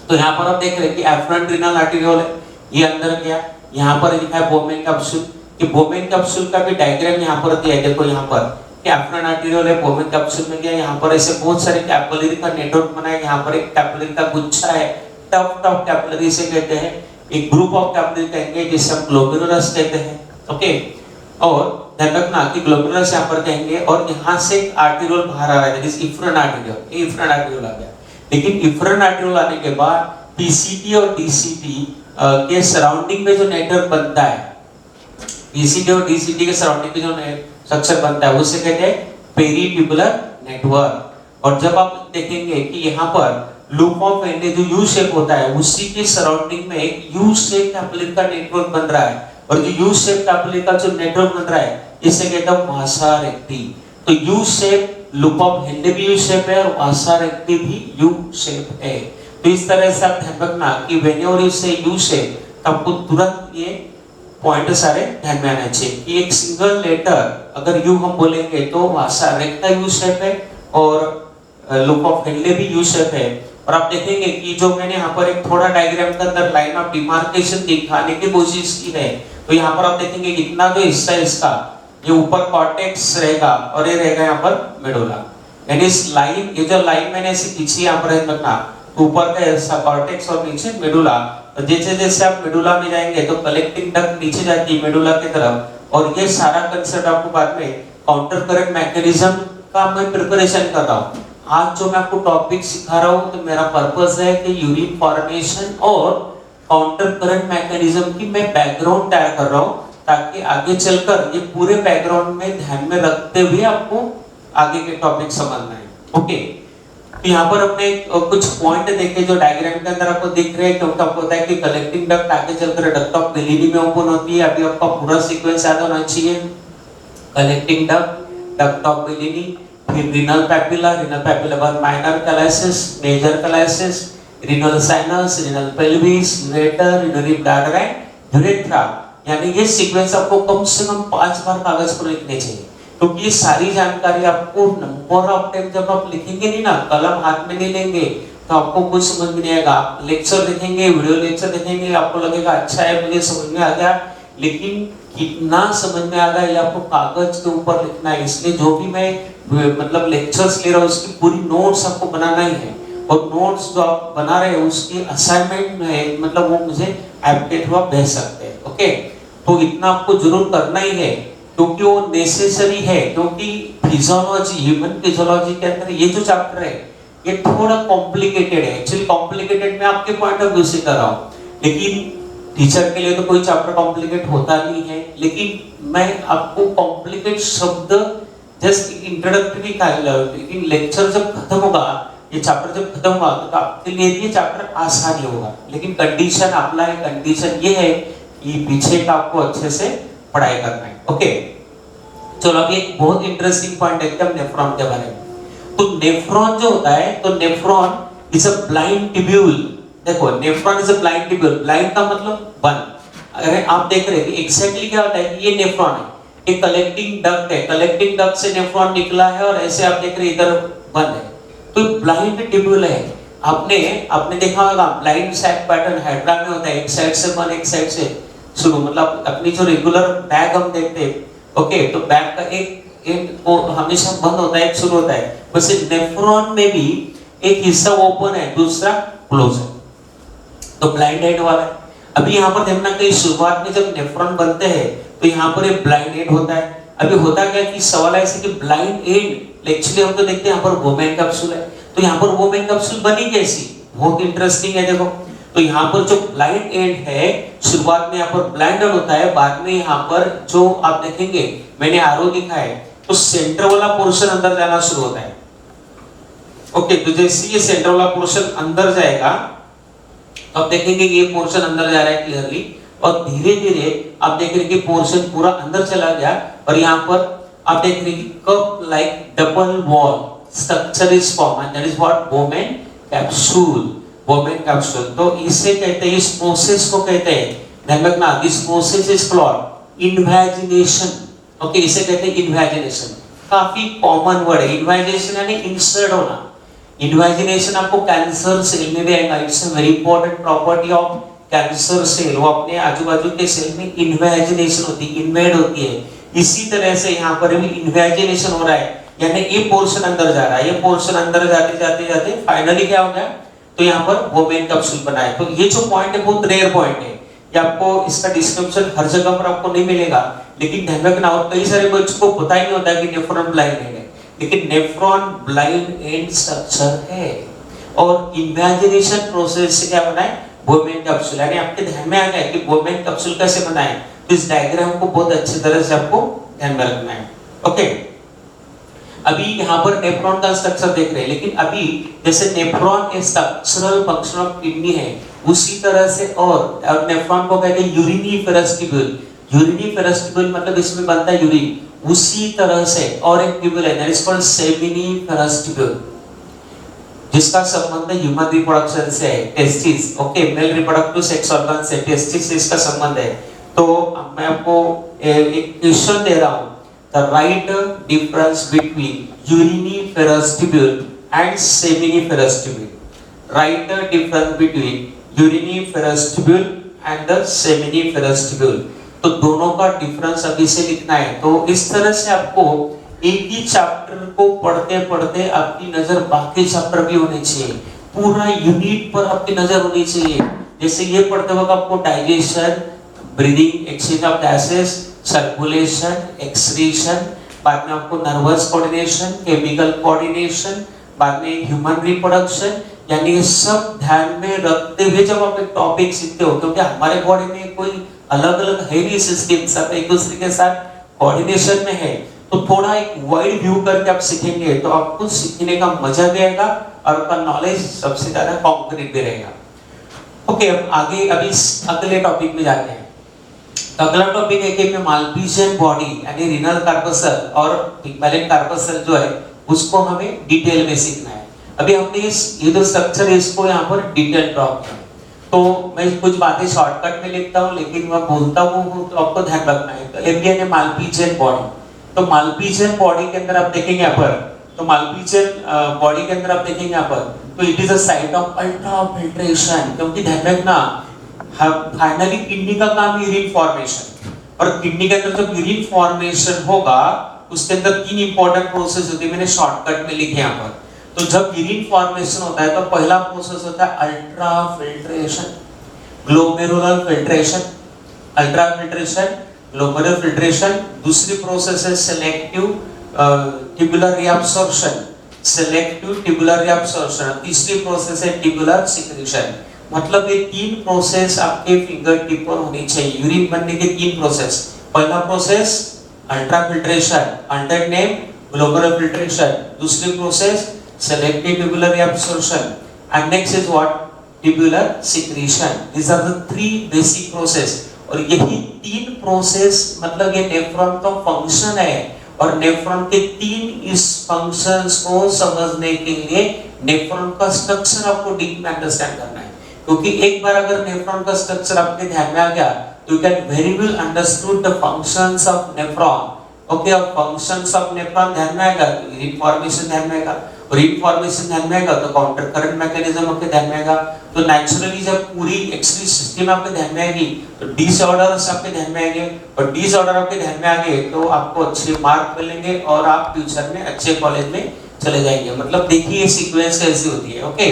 तो यहाँ पर आप देख रहे हैं कि एफरेंट रीनल आर्टेरियोल है, ये अंदर गया, यहाँ पर लिखा है बोमेन कैप्सूल, कि बोमेन कैप्सूल का भी डायग्राम यहाँ पर दिया है। देखो यहाँ पर कि एफरेंट आर्टेरियोल है, बोमेन कैप्सूल में गया, यहाँ पर ऐसे बहुत सारे कैपिलरी का नेटवर्क बना है, यहाँ पर एक कैपिलरी का गुच्छा है, टफ टफ कैपिलरी से कहते हैं, एक ग्रुप ऑफ कैपिलरी कहेंगे जिसे हम ग्लोमेरुलस कहते हैं। ओके, और ध्यान रखना कि ग्लोमेरुलस यहाँ पर कहेंगे और यहाँ से एक आर्टेरियोल बाहर आ रहा है, दैट इज इफरेंट आर्टेरियोल, ये इफरेंट आर्टेरियोल आ गया। लेकिन इफ्रन आर्ट्रियोल आने के बाद पीसीटी और डीसीटी के सराउंडिंग में जो नेटवर्क बनता है, पीसीटी और डीसीटी के सराउंडिंग में जो स्ट्रक्चर बनता है उसे कहते हैं पेरीट्यूबुलर नेटवर्क। और जब आप देखेंगे कि यहाँ पर लूप ऑफ एंडे जो यू शेप होता है उसी के सराउंडिंग में एक यू शेप कैपिलरी का नेटवर्क बन रहा है, और जो यू शेप कैपिलरी का जो नेटवर्क बन रहा है इसे कहते हैं वासा रेक्टी। तो यू शेप लूप ऑफ एंडे भी यू शेप है और वासा रेक्टी भी यू शेप है। तो इस तरह से आप ध्यान रखना कि व्हेनेवर यू से यू शेप आपको तुरंत ये पॉइंट सारे ध्यान में आना चाहिए कि एक सिंगल लेटर अगर यू हम बोलेंगे तो वासा रेक्टा यू शेप है और लूप ऑफ हेडले भी यू शेप है। और आप देखेंगे कि जो मैंने यहाँ पर एक थोड़ा डायग्राम के अंदर लाइन ऑफ डिमार्केशन दिखाने की कोशिश की है, तो यहाँ पर आप देखेंगे इतना जो हिस्सा है इसका ये ऊपर कॉर्टेक्स रहेगा और ये रहेगा यहाँ पर मेडुला। यानी इस लाइन, ये जो लाइन मैंने ऐसे खींची यहाँ पर रखना, ऊपर का हिस्सा कॉर्टेक्स और नीचे मेडुला। तो जैसे जैसे आप मेडुला में जाएंगे तो कलेक्टिंग डक्ट नीचे जाती है मेडुला की तरफ, और ये सारा कंसेप्ट आपको बाद में काउंटर करंट मैकेनिज्म का मैं प्रिपरेशन कर रहा हूँ। आज जो मैं आपको टॉपिक सिखा रहा हूँ तो मेरा पर्पस है कि यूरिन फॉर्मेशन और काउंटर करंट मैकेनिज्म की मैं बैकग्राउंड तैयार कर रहा हूँ, ताकि आगे चलकर ये पूरे बैकग्राउंड में ध्यान में रखते हुए आपको आगे के टॉपिक समझना है। ओके, तो यहाँ पर अपने कुछ पॉइंट देखे जो डायग्राम के अंदर आपको दिख रहे हैं, क्योंकि आपको पता है कि कलेक्टिंग डक्ट आगे चलकर डक्ट ऑफ बेलिनी में ओपन होती है। अभी आपका पूरा सीक्वेंस याद होना चाहिए, collecting duct, duct of Bellini, फिर रीनल पैपिला बाद minor calyces, major calyces, renal sinus, renal pelvis, ureter, urinary bladder and urethra. यानी ये सीक्वेंस आपको कम से कम 5 बार कागज पर लिखने चाहिए, क्योंकि ये सारी जानकारी आपको नंबर ऑफ टाइम जब आप लिखेंगे नहीं ना, कलम हाथ में नहीं लेंगे तो आपको कुछ समझ में नहीं आएगा। लेक्चर देखेंगे, वीडियो लेक्चर देखेंगे, आपको लगेगा अच्छा है मुझे समझ में आ गया, लेकिन कितना समझ में आ गया ये आपको कागज के ऊपर लिखना है। इसलिए जो भी मैं मतलब लेक्चर्स ले रहा हूँ उसकी पूरी नोट्स आपको बनाना ही है, और नोट्स जो आप बना रहे हैं उसकी असाइनमेंट में मतलब वो मुझे ऐप के थ्रू आप भेज सकते हैं। ओके, तो इतना आपको जरूर करना ही है, क्योंकि वो नेसेसरी है। क्योंकि फिजियोलॉजी, ह्यूमन फिजियोलॉजी के अंदर ये जो चैप्टर है ये थोड़ा कॉम्प्लिकेटेड है। एक्चुअली कॉम्प्लिकेटेड मैं आपके पॉइंट ऑफ व्यू से कर रहा हूँ, लेकिन टीचर के लिए तो कोई चैप्टर कॉम्प्लिकेट होता नहीं है, लेकिन मैं आपको कॉम्प्लिकेट शब्द जस्ट इंट्रोडक्टरी का, लेकिन लेक्चर जब खत्म होगा, ये चैप्टर जब खत्म होगा तो आपके लिए ये चैप्टर आसान ही होगा। लेकिन कंडीशन अप्लाई, कंडीशन ये है कि पीछे का आपको अच्छे से पढ़ाई करना है। ओके, चलो अभी एक बहुत इंटरेस्टिंग पॉइंट देखते हैं नेफ्रॉन के बारे में। तो नेफ्रॉन जो होता है, तो nephron is a blind tubule. देखो, nephron is a blind tubule, blind का मतलब बंद। अगर आप देख रहे हैं कि एग्जैक्टली क्या होता है कि ये नेफ्रॉन है, एक कलेक्टिंग डक्ट है, कलेक्टिंग डक्ट से नेफ्रॉन निकला है और ऐसे आप देख रहे हैं इधर बंद है, तो ब्लाइंड ट्यूब्यूल है। आपने देखा होगा ब्लाइंड सैक पैटर्न हाइड्रा में होता है, एक साइड से बंद एक साइड से शुरू, मतलब अपनी जो रेगुलर बैग हम देखते हैं, ओके, तो बैग का एक हमेशा बंद होता है, एक शुरू होता है। वैसे नेफ्रॉन में भी एक हिस्सा ओपन है, दूसरा क्लोज है, तो ब्लाइंड एंड वाला है। अभी यहाँ पर देखना कि शुरुआत में जब नेफ्रॉन बनते हैं तो यहाँ पर एक ब्लाइंड एंड होता है। अभी होता क्या कि सवाल ऐसे कि ब्लाइंड एंड एक्चुअली हम तो देखते हैं यहाँ पर वोमेन कैप्सूल है, तो यहाँ पर वोमेन कैप्सूल बनी कैसी, बहुत इंटरेस्टिंग है। देखो, तो यहाँ पर जो ब्लाइंड एंड है, शुरुआत में यहाँ पर ब्लाइंड एंड होता है, बाद में यहाँ पर जो आप देखेंगे मैंने आरो दिखा है, तो सेंटर वाला पोर्शन अंदर जाना शुरू होता है। ओके, तो जैसे ये सेंटर वाला पोर्शन अंदर जाएगा, अब देखेंगे ये पोर्शन अंदर जा रहा है क्लियरली, और धीरे धीरे आप देख रहे हैं कि पोर्शन पूरा अंदर चला गया, और यहाँ पर आप देख रहे हैं कि cup like double wall structure is form, and that is what women capsule. Women capsule, तो इसे कहते हैं, इस प्रोसेस को कहते हैं, ध्यान रखना, this process is called invagination. Okay, इसे कहते हैं इन्वेजिनेशन। काफी कॉमन वर्ड है इन्वेजिनेशन, यानी इंसर्ट होना। इन्वेजिनेशन आपको कैंसर सेल में भी आएगा, it's a very important property of cancer cell, वो अपने आजू बाजू के सेल में इन्वेजिनेशन होती है, इन्वेड होती है। इसी तरह से यहाँ पर भी इन्वेजिनेशन हो रहा है, यानी ये पोर्शन अंदर जा रहा है, ये पोर्शन अंदर जाते जाते जाते फाइनली क्या हो गया, तो यहाँ पर वोमेन कैप्सूल बना है। तो ये जो पॉइंट है बहुत रेयर पॉइंट है, ये आपको इसका डिस्क्रिप्शन हर जगह पर आपको नहीं मिलेगा, लेकिन ध्यान रखना, और कई सारे बच्चों को पता ही नहीं होता कि नेफ्रॉन ब्लाइंड है, लेकिन नेफ्रॉन ब्लाइंड एंड स्ट्रक्चर है। और इमेजिनेशन प्रोसेस से क्या बनाए, बोवेन कैप्सूल। यानी आपके ध्यान में आ गया कि बोवेन कैप्सूल कैसे बनाए, तो इस डायग्राम को बहुत अच्छी तरह से आपको ध्यान में रखना है। ओके, अभी यहाँ पर नेफ्रॉन का स्ट्रक्चर देख रहे हैं, लेकिन अभी जैसे नेफ्रॉन एक स्ट्रक्चरल फंक्शन ऑफ किडनी है, उसी तरह से और नेफ्रॉन को कहते हैं यूरिनिफेरस ट्यूब्यूल। यूरिनिफेरस ट्यूब्यूल मतलब इसमें बनता है यूरिन, उसी तरह से और एक ट्यूब्यूल है that is called seminiferous tubule, जिसका संबंध ह्यूमन रिप्रोडक्शन से है, testis. Okay, male reproductive sex organ से टेस्टिस से इसका संबंध है। तो मैं आपको एक क्वेश्चन दे रहा हूँ, the right difference between uriniferous tubule and seminiferous tubule. Right the difference between uriniferous tubule and the seminiferous tubule. तो दोनों का डिफरेंस अभी से लिखना है। तो इस तरह से आपको एक ही चैप्टर को पढ़ते पढ़ते आपकी नजर बाकी चैप्टर भी होने चाहिए, पूरा यूनिट पर आपकी नजर होनी चाहिए। जैसे ये पढ़ते वक्त आपको digestion, breathing, exchange of gases, circulation, excretion, बाद में आपको नर्वस कोऑर्डिनेशन, केमिकल कोऑर्डिनेशन, बाद में ह्यूमन रिप्रोडक्शन, यानी ये सब ध्यान में रखते हुए जब आप एक टॉपिक सीखते हो, क्योंकि हमारे बॉडी में कोई अलग अलग है नहीं सिस्टम, सब एक दूसरे के साथ कोऑर्डिनेशन में है, तो थोड़ा एक वाइड व्यू करके आप सीखेंगे तो आपको सीखने का मजा भी आएगा और आपका नॉलेज सबसे ज्यादा कॉन्क्रीट भी रहेगा। ओके, अब आगे अभी अगले टॉपिक में जाते हैं। अगला टॉपिक है कि माल्पीजियन बॉडी यानी रीनल कार्पसल और पिग्मेलियन कार्पसल जो है उसको हमें डिटेल में सीखना है। अभी हमने ये जो स्ट्रक्चर है इसको यहाँ पर डिटेल ड्रॉ किया, तो मैं कुछ बातें शॉर्टकट में लिखता हूँ लेकिन मैं बोलता हूँ तो आपको ध्यान रखना है। तो एमबीएन है माल्पीजियन बॉडी। तो माल्पीजियन बॉडी के अंदर आप देखेंगे यहाँ पर, तो माल्पीजियन बॉडी के अंदर आप देखेंगे यहाँ पर, तो it is a site of ultra filtration. क्योंकि ध्यान रखना फाइनली किडनी का काम यूरिन फॉर्मेशन, और किडनी के अंदर जब यूरिन फॉर्मेशन होगा उसके अंदर 3 इंपॉर्टेंट प्रोसेस होते हैं, मैंने शॉर्टकट में लिखे यहाँ पर। तो जब यूरिन फॉर्मेशन होता है तो पहला प्रोसेस होता है ultra filtration, glomerular filtration, ultra filtration, glomerular filtration. दूसरी प्रोसेस है सिलेक्टिव ट्यूबुलर रिएब्सॉर्प्शन, सिलेक्टिव ट्यूबुलर रिएब्सॉर्प्शन। तीसरी प्रोसेस है ट्यूबुलर सिक्रीशन। मतलब ये 3 प्रोसेस आपके फिंगर टिप पर होनी चाहिए। यूरिन बनने के 3 प्रोसेस। पहला process ultra filtration, under name glomerular filtration. दूसरी process selective tubular reabsorption, and next is what, tubular secretion. These are the 3 basic process, और यही 3 प्रोसेस मतलब ये नेफ्रॉन का फंक्शन है, और नेफ्रॉन के 3 इस फंक्शंस को समझने के लिए नेफ्रॉन का स्ट्रक्चर आपको डीप में अंडरस्टैंड करना है। क्योंकि एक बार अगर नेफ्रॉन का स्ट्रक्चर आपके ध्यान में आ गया तो you can very well understood the functions of nephron. Okay, और फंक्शंस ऑफ नेफ्रॉन ध्यान में आएगा तो इन्फॉर्मेशन ध्यान में आएगा, और इन्फॉर्मेशन ध्यान में आएगा तो काउंटर करंट मैकेनिज्म आपके ध्यान में आएगा। तो नेचुरली जब पूरी एक्सक्रीशन सिस्टम आपके ध्यान में आएगी तो डिसऑर्डर्स आपके ध्यान में आएंगे, और डिसऑर्डर आपके ध्यान में आ गए तो आपको अच्छे मार्क मिलेंगे और आप फ्यूचर में अच्छे कॉलेज में चले जाएंगे। मतलब देखिए ये सीक्वेंस कैसी होती है। ओके,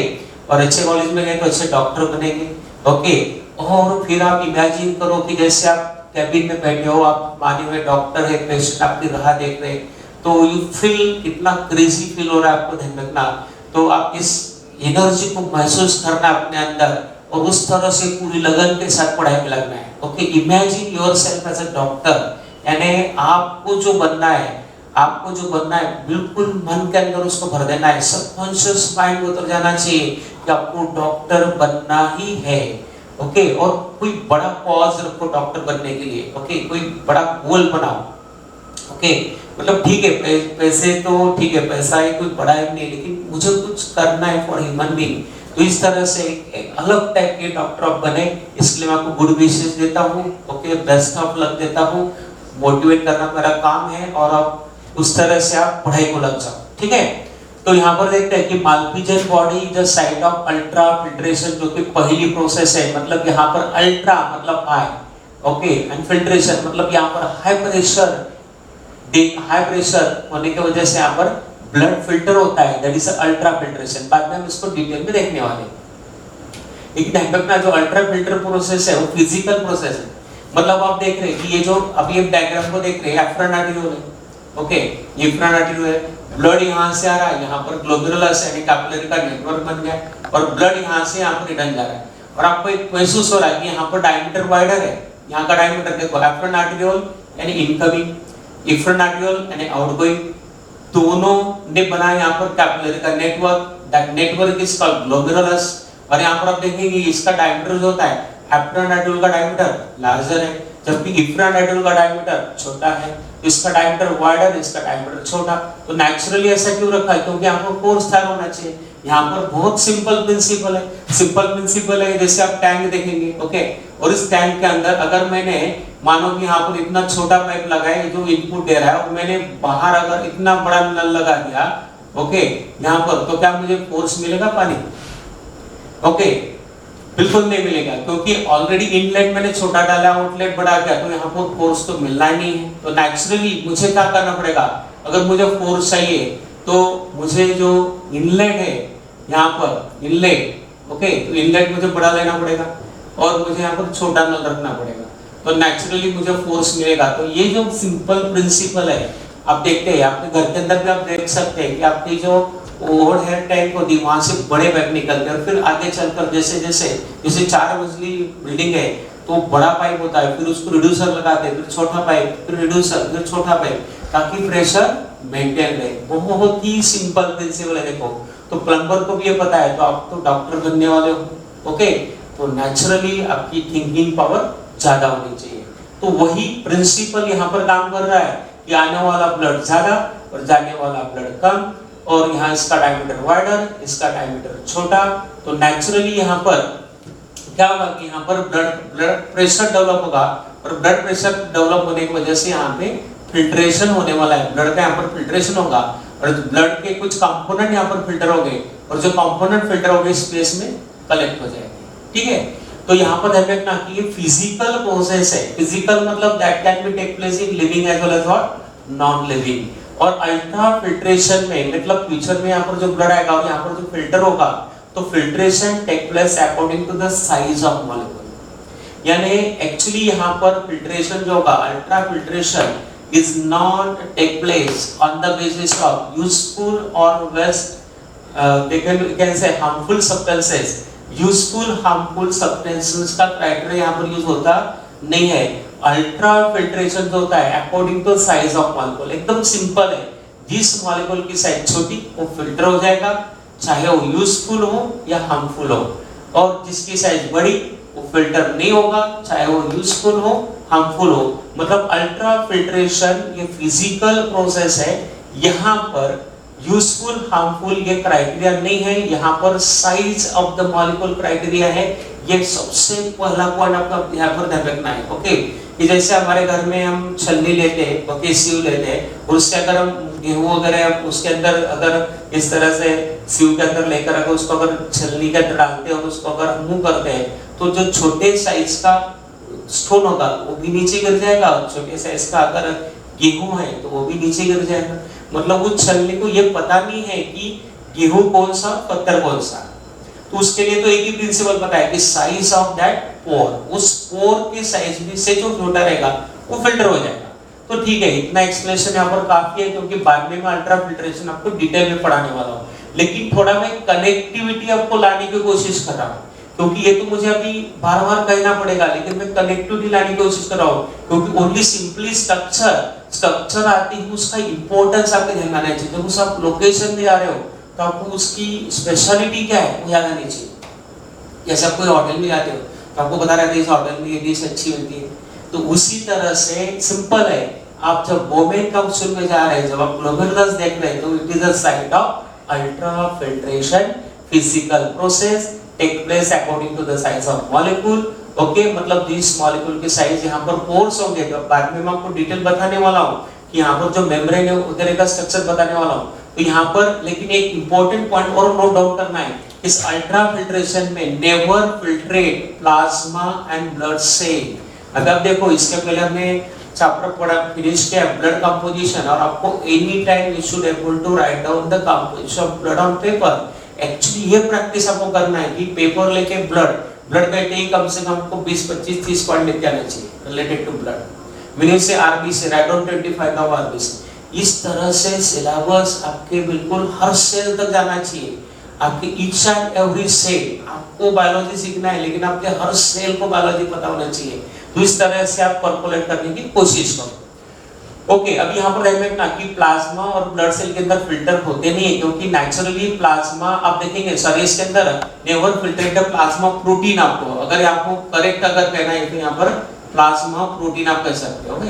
और अच्छे कॉलेज में गए तो अच्छे डॉक्टर बनेंगे। ओके, और फिर आप इमेजिन करो कि जैसे आप कैबिन में बैठे हो, आप माने हुए डॉक्टर है, पेशेंट आपकी राह देख रहे हैं, तो यू फील कितना क्रेजी फील हो रहा है आपको ध्यान रखना। तो आप इस एनर्जी को महसूस करना अपने अंदर और उस तरह से पूरी लगन के साथ पढ़ाई में लगना है। Okay, imagine yourself as a doctor, यानी आपको जो बनना है, आपको जो बनना है बिल्कुल मन के अंदर उसको भर देना है। सबकॉन्शियस माइंड में उतर जाना चाहिए कि आपको डॉक्टर बनना ही है। ओके, और कोई बड़ा कॉज रखो डॉक्टर बनने के लिए। ओके, कोई बड़ा गोल बनाओ। ओके, मतलब ठीक है पैसे तो ठीक है, पैसा ही कोई बड़ा है नहीं, लेकिन मुझे कुछ करना है फॉर ह्यूमन बीइंग। तो इस तरह से एक अलग टाइप के डॉक्टर आप बने, इसलिए मैं आपको गुड विशेस देता हूँ। ओके, बेस्ट ऑफ लक देता हूँ। मोटिवेट करना मेरा काम है और आप उस तरह से आप पढ़ाई को लग जाओ। ठीक है, तो यहाँ पर देखते हैं कि Malpighian body is a site of ultra filtration, जो कि पहली प्रोसेस है। मतलब यहाँ पर अल्ट्रा मतलब हाई, ओके, एंड फिल्ट्रेशन मतलब यहाँ पर हाई प्रेशर होने की वजह से यहाँ पर ब्लड फिल्टर होता है, दैट इज अल्ट्रा फिल्ट्रेशन। बाद में हम इसको डिटेल में देखने वाले हैं। लेकिन ध्यान रखना जो अल्ट्रा फिल्टर प्रोसेस है वो फिजिकल प्रोसेस है। मतलब आप देख रहे हैं कि ये जो अभी एक डायग्राम को देख रहे हैं एफ्रन आर्टेरियोल है। ओके, ये एफ्रन आर्टेरियोल है, ब्लड यहाँ से आ रहा है, यहाँ पर ग्लोमेरुलस यानी कैपिलरी का नेटवर्क बन गया और ब्लड यहाँ से यहाँ पर रिटर्न जा रहा है और आपको एक महसूस हो रहा है कि यहाँ पर डायमीटर वाइडर है, यहाँ का डायमीटर देखो, एफ्रन आर्टेरियोल यानी इनकमिंग, इफ्रन आर्टेरियोल यानी आउटगोइंग, दोनों ने बना यहाँ पर कैपिलरी का network, that network is called glomerulus. और यहाँ पर आप देखेंगे इसका डायमीटर जो होता है, एफ्रन आर्टेरियोल का डायमीटर लार्जर है, जबकि इफ्रन आर्टेरियोल का डायमीटर छोटा है, इसका डायमीटर वाइडर, इसका डायमीटर छोटा। तो नेचुरली ऐसा क्यों रखा है? क्योंकि यहाँ पर फोर्स तैयार होना चाहिए। यहाँ पर बहुत सिंपल प्रिंसिपल है, सिंपल प्रिंसिपल है, जैसे आप टैंक देखेंगे, ओके, और इस टैंक के अंदर अगर मैंने मानो कि यहाँ पर इतना छोटा पाइप लगाया जो इनपुट दे रहा है और मैंने बाहर अगर इतना बड़ा नल लगा दिया, ओके, यहाँ पर, तो क्या मुझे फोर्स मिलेगा पानी? ओके, बिल्कुल नहीं मिलेगा, क्योंकि ऑलरेडी इनलेट मैंने छोटा डाला, आउटलेट बड़ा गया, तो यहाँ पर फोर्स तो मिलना ही नहीं है। तो नेचुरली मुझे क्या करना पड़ेगा? अगर मुझे फोर्स चाहिए तो मुझे जो इनलेट है यहाँ पर इनलेट, ओके, तो इनलेट मुझे बड़ा लेना पड़ेगा और मुझे यहाँ पर छोटा नल रखना पड़ेगा, तो नेचुरली मुझे फोर्स मिलेगा। तो ये जो सिंपल प्रिंसिपल है, आप देखते हैं आपके घर के अंदर भी आप देख सकते हैं कि आपकी जो ओवर हेड टैंक होती है वहां से बड़े पाइप निकलते हैं और फिर आगे चलकर जैसे जैसे जैसे 4 मंजिली बिल्डिंग है तो बड़ा पाइप होता है, फिर उसको रिड्यूसर लगाते हैं, फिर छोटा पाइप, फिर रिड्यूसर, फिर छोटा पाइप, ताकि प्रेशर मेंटेन रहे। बहुत ही सिंपल प्रिंसिपल है। देखो, तो प्लम्बर को भी ये पता है, तो आप तो डॉक्टर बनने वाले हो, ओके, तो नेचुरली आपकी थिंकिंग पावर ज्यादा होनी चाहिए। तो वही प्रिंसिपल यहाँ पर काम कर रहा है कि आने वाला ब्लड ज्यादा और जाने वाला ब्लड कम, और यहाँ इसका डायमीटर वाइडर, इसका डायमीटर छोटा। तो नेचुरली यहाँ पर क्या होगा कि यहाँ पर ब्लड प्रेशर डेवलप होगा और ब्लड प्रेशर डेवलप होने की वजह से यहाँ पे फिल्ट्रेशन होने वाला है, ब्लड का यहाँ पर फिल्ट्रेशन होगा और ब्लड के कुछ कंपोनेंट यहाँ पर फिल्टर हो गए और जो कंपोनेंट फिल्टर हो गए स्पेस में कलेक्ट हो जाएंगे, ठीक है। तो यहाँ पर ध्यान रखना कि ये फिजिकल प्रोसेस है। फिजिकल मतलब that can be take place in living as well as what non living. और अल्ट्रा फिल्ट्रेशन में मतलब फ्यूचर में यहाँ पर जो ब्लड आएगा और यहाँ पर जो फिल्टर होगा, तो filtration take place according to the size of molecule. यानी एक्चुअली यहाँ पर फिल्ट्रेशन जो होगा, ultrafiltration is not take place on the basis of useful और waste they can say harmful substances। Useful harmful substances का क्राइटेरिया यहाँ पर यूज होता नहीं है। अल्ट्रा फिल्ट्रेशन जो होता है according to size of molecule, एकदम सिंपल है। जिस मॉलिक्यूल की साइज छोटी वो फिल्टर हो जाएगा, चाहे वो यूजफुल हो या हार्मफुल हो, और जिसकी साइज बड़ी वो फिल्टर नहीं होगा, चाहे वो यूजफुल हो हार्मफुल हो। मतलब अल्ट्रा फिल्ट्रेशन ये फिजिकल प्रोसेस है। यहाँ पर यूजफुल हार्मफुल ये क्राइटेरिया नहीं है, यहाँ पर size of the molecule criteria है। ये सबसे पहला पॉइंट आपका यहाँ पर ध्यान रखना है, ओके। कि जैसे हमारे घर में हम छलनी लेते हैं, ओके, सीव लेते हैं, और उससे अगर हम गेहूं वगैरह उसके अंदर अगर इस तरह से सीव के अंदर लेकर अगर उसको अगर छलनी के अंदर डालते हैं और उसको अगर मुंह करते हैं, तो जो छोटे साइज का स्टोन होगा वो भी नीचे गिर जाएगा, छोटे साइज का अगर गेहूं है तो वो भी नीचे गिर जाएगा। मतलब उस छलनी को ये पता नहीं है कि गेहूं कौन सा पत्थर कौन सा, तो उसके लिए तो एक ही प्रिंसिपल पता है कि साइज ऑफ दैट पोर, उस पोर के साइज में से जो छोटा रहेगा वो फिल्टर हो जाएगा। तो ठीक है, इतना एक्सप्लेनेशन यहाँ पर काफी है, क्योंकि बाद में मैं अल्ट्रा फिल्ट्रेशन आपको डिटेल में पढ़ाने वाला हूँ। लेकिन थोड़ा मैं कनेक्टिविटी आपको लाने की कोशिश कर रहा हूँ, क्योंकि ये तो मुझे अभी बार बार कहना पड़ेगा, लेकिन मैं कनेक्टिविटी लाने की कोशिश कर रहा हूँ, क्योंकि ओनली सिंपली स्ट्रक्चर आती है, उसका इंपॉर्टेंस आपके ध्यान में आना चाहिए। जब उस आप लोकेशन में आ रहे हो तो आपको उसकी स्पेशलिटी क्या है वो याद आनी चाहिए। जैसे आप कोई होटल में जाते हो तो आपको बता रहता है इस होटल में ये डिश अच्छी मिलती है, तो उसी तरह से सिंपल है। आप जब बोमेन काउंसिल में जा रहे हैं, जब आप ग्लोमेरुलस देख रहे हैं, तो it is a site of ultra filtration physical process take place according to the size of molecule, okay. मतलब जिस मॉलिक्यूल की साइज यहाँ पर पोर्स होंगे, तो बाद में मैं आपको डिटेल बताने वाला हूँ कि यहाँ पर जो मेम्ब्रेन है उधर का स्ट्रक्चर बताने वाला हूँ। तो यहाँ पर लेकिन एक इंपॉर्टेंट पॉइंट और नोट डाउन करना है, इस अल्ट्रा फिल्ट्रेशन में never filtrate plasma and blood cell. अगर देखो इसके पहले हमने चैप्टर पढ़ा फिनिश किया ब्लड कंपोजिशन, और आपको any time you should able to write down the composition of blood on paper. Actually ये प्रैक्टिस आपको करना है कि पेपर लेके ब्लड का ही कम से कम आपको 20 25 30 पॉइंट लिख के आना चाहिए रिलेटेड टू ब्लड। मीनिंग से RBC, write down 25 of RBC. इस तरह से सिलेबस आपके बिल्कुल हर सेल तक जाना चाहिए। आपके ईच एंड एवरी सेल, आपको बायोलॉजी सीखना है लेकिन आपके हर सेल को बायोलॉजी पता होना चाहिए। तो इस तरह से आप कैलकुलेट करने की कोशिश करो। ओके, अब यहाँ पर देखना कि प्लाज्मा और ब्लड सेल के अंदर फिल्टर होते नहीं है, क्योंकि नेचुरली प्लाज्मा आप देखेंगे सॉरी इसके अंदर नेवर फिल्टरेट प्लाज्मा प्रोटीन। आपको अगर आपको करेक्ट अगर कहना है तो यहाँ पर प्लाज्मा प्रोटीन आप कह सकते हो।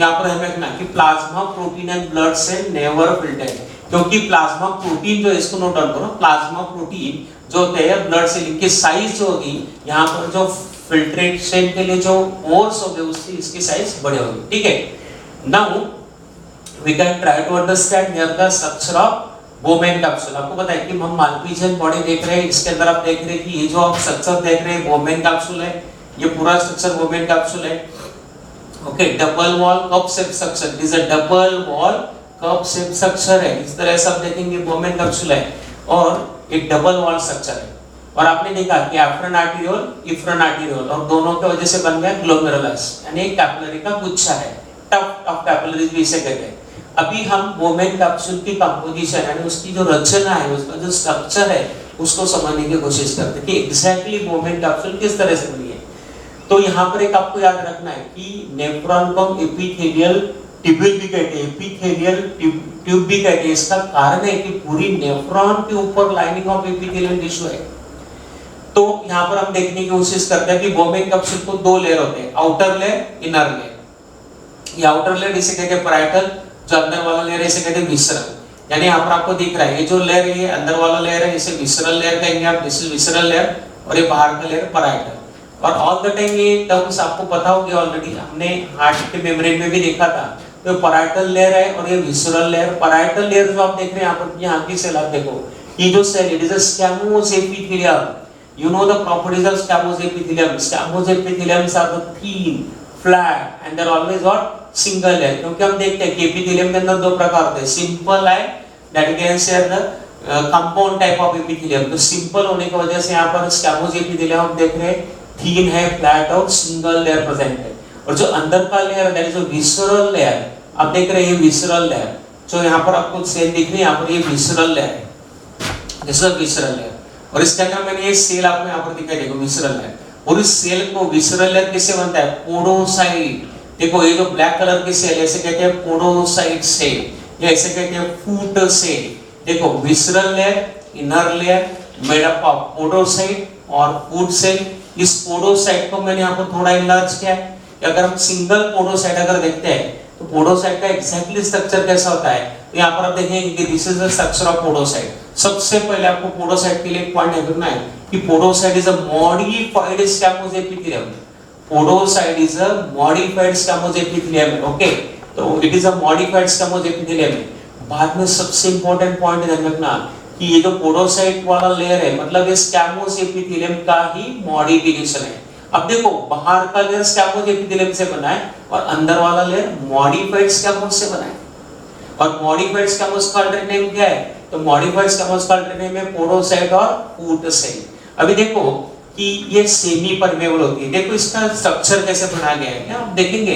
यहाँ पर देखना कि plasma protein and blood cell never filtrate, क्योंकि प्लाज्मा प्रोटीन जो इसको नोट डाउन करो, प्लाज्मा प्रोटीन जो होते हैं ब्लड सेल की साइज जो होगी यहाँ पर जो फिल्ट्रेशन के लिए जो पोर्स होंगे उससे इसकी साइज बड़े होगी। ठीक है, now we can try to understand here the structure of Bowman capsule. आपको पता है कि हम मालपीजियन बॉडी देख रहे हैं, इसके अंदर आप देख रहे हैं कि ये जो आप स्ट्रक्चर देख रहे हैं बोमेन कैप्सूल है, ये पूरा स्ट्रक्चर बोमेन कैप्सूल है। Okay, double wall cup shape structure, is a double wall cup shape structure है। इस तरह से आप देखेंगे बोमेन कैप्सूल है और एक डबल वॉल स्ट्रक्चर है। और आपने देखा कि एफ्रन आर्टेरियोल इफ्रन आर्टेरियोल और दोनों की वजह से बन गया ग्लोमेरुलस, यानी कैपिलरी का गुच्छा है। टफ ऑफ कैपिलरीज भी इसे कहते हैं। अभी हम बोमेन कैप्सूल की कंपोजिशन यानी उसकी जो रचना है, उसका जो स्ट्रक्चर है उसको समझने की कोशिश करते हैं कि एग्जैक्टली बोमेन कैप्सूल किस तरह से बनी है। तो यहाँ पर एक आपको याद रखना है कि नेफ्रॉन को एपिथेलियल ट्यूब्यूल भी कहते हैं, एपिथेलियल ट्यूब भी कहते हैं। इसका कारण है कि पूरी नेफ्रॉन के ऊपर लाइनिंग ऑफ एपिथेलियल टिश्यू है। तो यहाँ पर हम देखने की कोशिश करते हैं कि बोमेन कैप्सूल को दो लेयर होते हैं, आउटर लेयर, इनर लेयर। ये आउटर लेयर इसे कहते हैं पैराइटल, जो अंदर वाला लेयर इसे कहते हैं विसरल। यानी यहाँ पर आपको दिख रहा है ये जो लेयर है ये अंदर वाला लेयर है, इसे विसरल लेयर कहेंगे आप, दिस इज विसरल लेयर, और ये बाहर का लेयर पैराइटल। और ऑल द टाइम ये टर्म्स आपको पता होगी ऑलरेडी, हमने हार्ट के मेम्ब्रेन में भी देखा था। तो पैराइटल लेयर है और ये विसरल लेयर। पैराइटल लेयर जो आप देख रहे हैं यहाँ पर, यहाँ की सेल आप देखो, ये जो cell it is a squamous epithelium. You know the properties of squamous epithelium. Squamous epitheliums are the thin, flat, and they're always what single layer. क्योंकि हम देखते हैं कि एपिथेलियम के अंदर दो प्रकार होते हैं, सिंपल है that you can say the compound type of epithelium। तो सिंपल होने की वजह से यहाँ पर squamous epithelium हम देख रहे हैं thin है, flat और single layer present है। और जो अंदर का लेयर है that is a visceral layer, आप देख रहे हैं ये visceral layer, जो यहाँ पर आपको सेल दिख रही है, यहाँ पर ये visceral layer है, this is a visceral layer। और इसके अंदर मैंने ये सेल आपको यहाँ पर दिखाई देगा विसरल लेयर। और इस सेल को विसरल लेयर किससे बनता है, पोडोसाइट। देखो ये जो ब्लैक कलर की सेल ऐसे कहते हैं पोडोसाइट सेल, या ऐसे कहते हैं फूट सेल। देखो visceral layer, inner layer made up of podocyte और फूट सेल। इस पोडोसाइट को मैंने यहाँ पर थोड़ा इनलार्ज किया है। अगर हम सिंगल पोडोसाइट अगर देखते हैं तो पोडोसाइट का एग्जैक्टली स्ट्रक्चर कैसा होता है, तो यहाँ पर आप देखेंगे कि this is the structure of podocyte. सबसे पहले आपको पोडोसाइट के लिए एक पॉइंट देखना है कि podocyte is a modified squamous epithelium. Podocyte is a modified squamous epithelium. Okay, तो it is a modified squamous epithelium. बाद में सबसे इंपॉर्टेंट पॉइंट ध्यान रखना कि ये जो पोडोसाइट वाला लेयर है मतलब ये स्क्वैमोस एपिथेलियम का ही मॉडिफिकेशन है। अब देखो बाहर का लेयर स्क्वैमोस एपिथेलियम से बना है और अंदर वाला लेयर मॉडिफाइड स्क्वैमोस से बना है। और मॉडिफाइड स्क्वैमोस का अल्टरनेट नेम क्या है, तो मॉडिफाइड स्क्वैमोस का अल्टरनेट नेम है पोडोसाइट और फूट सेल। अभी देखो कि ये सेमी परमेबल होती है। देखो इसका स्ट्रक्चर कैसे बनाया गया है, आप देखेंगे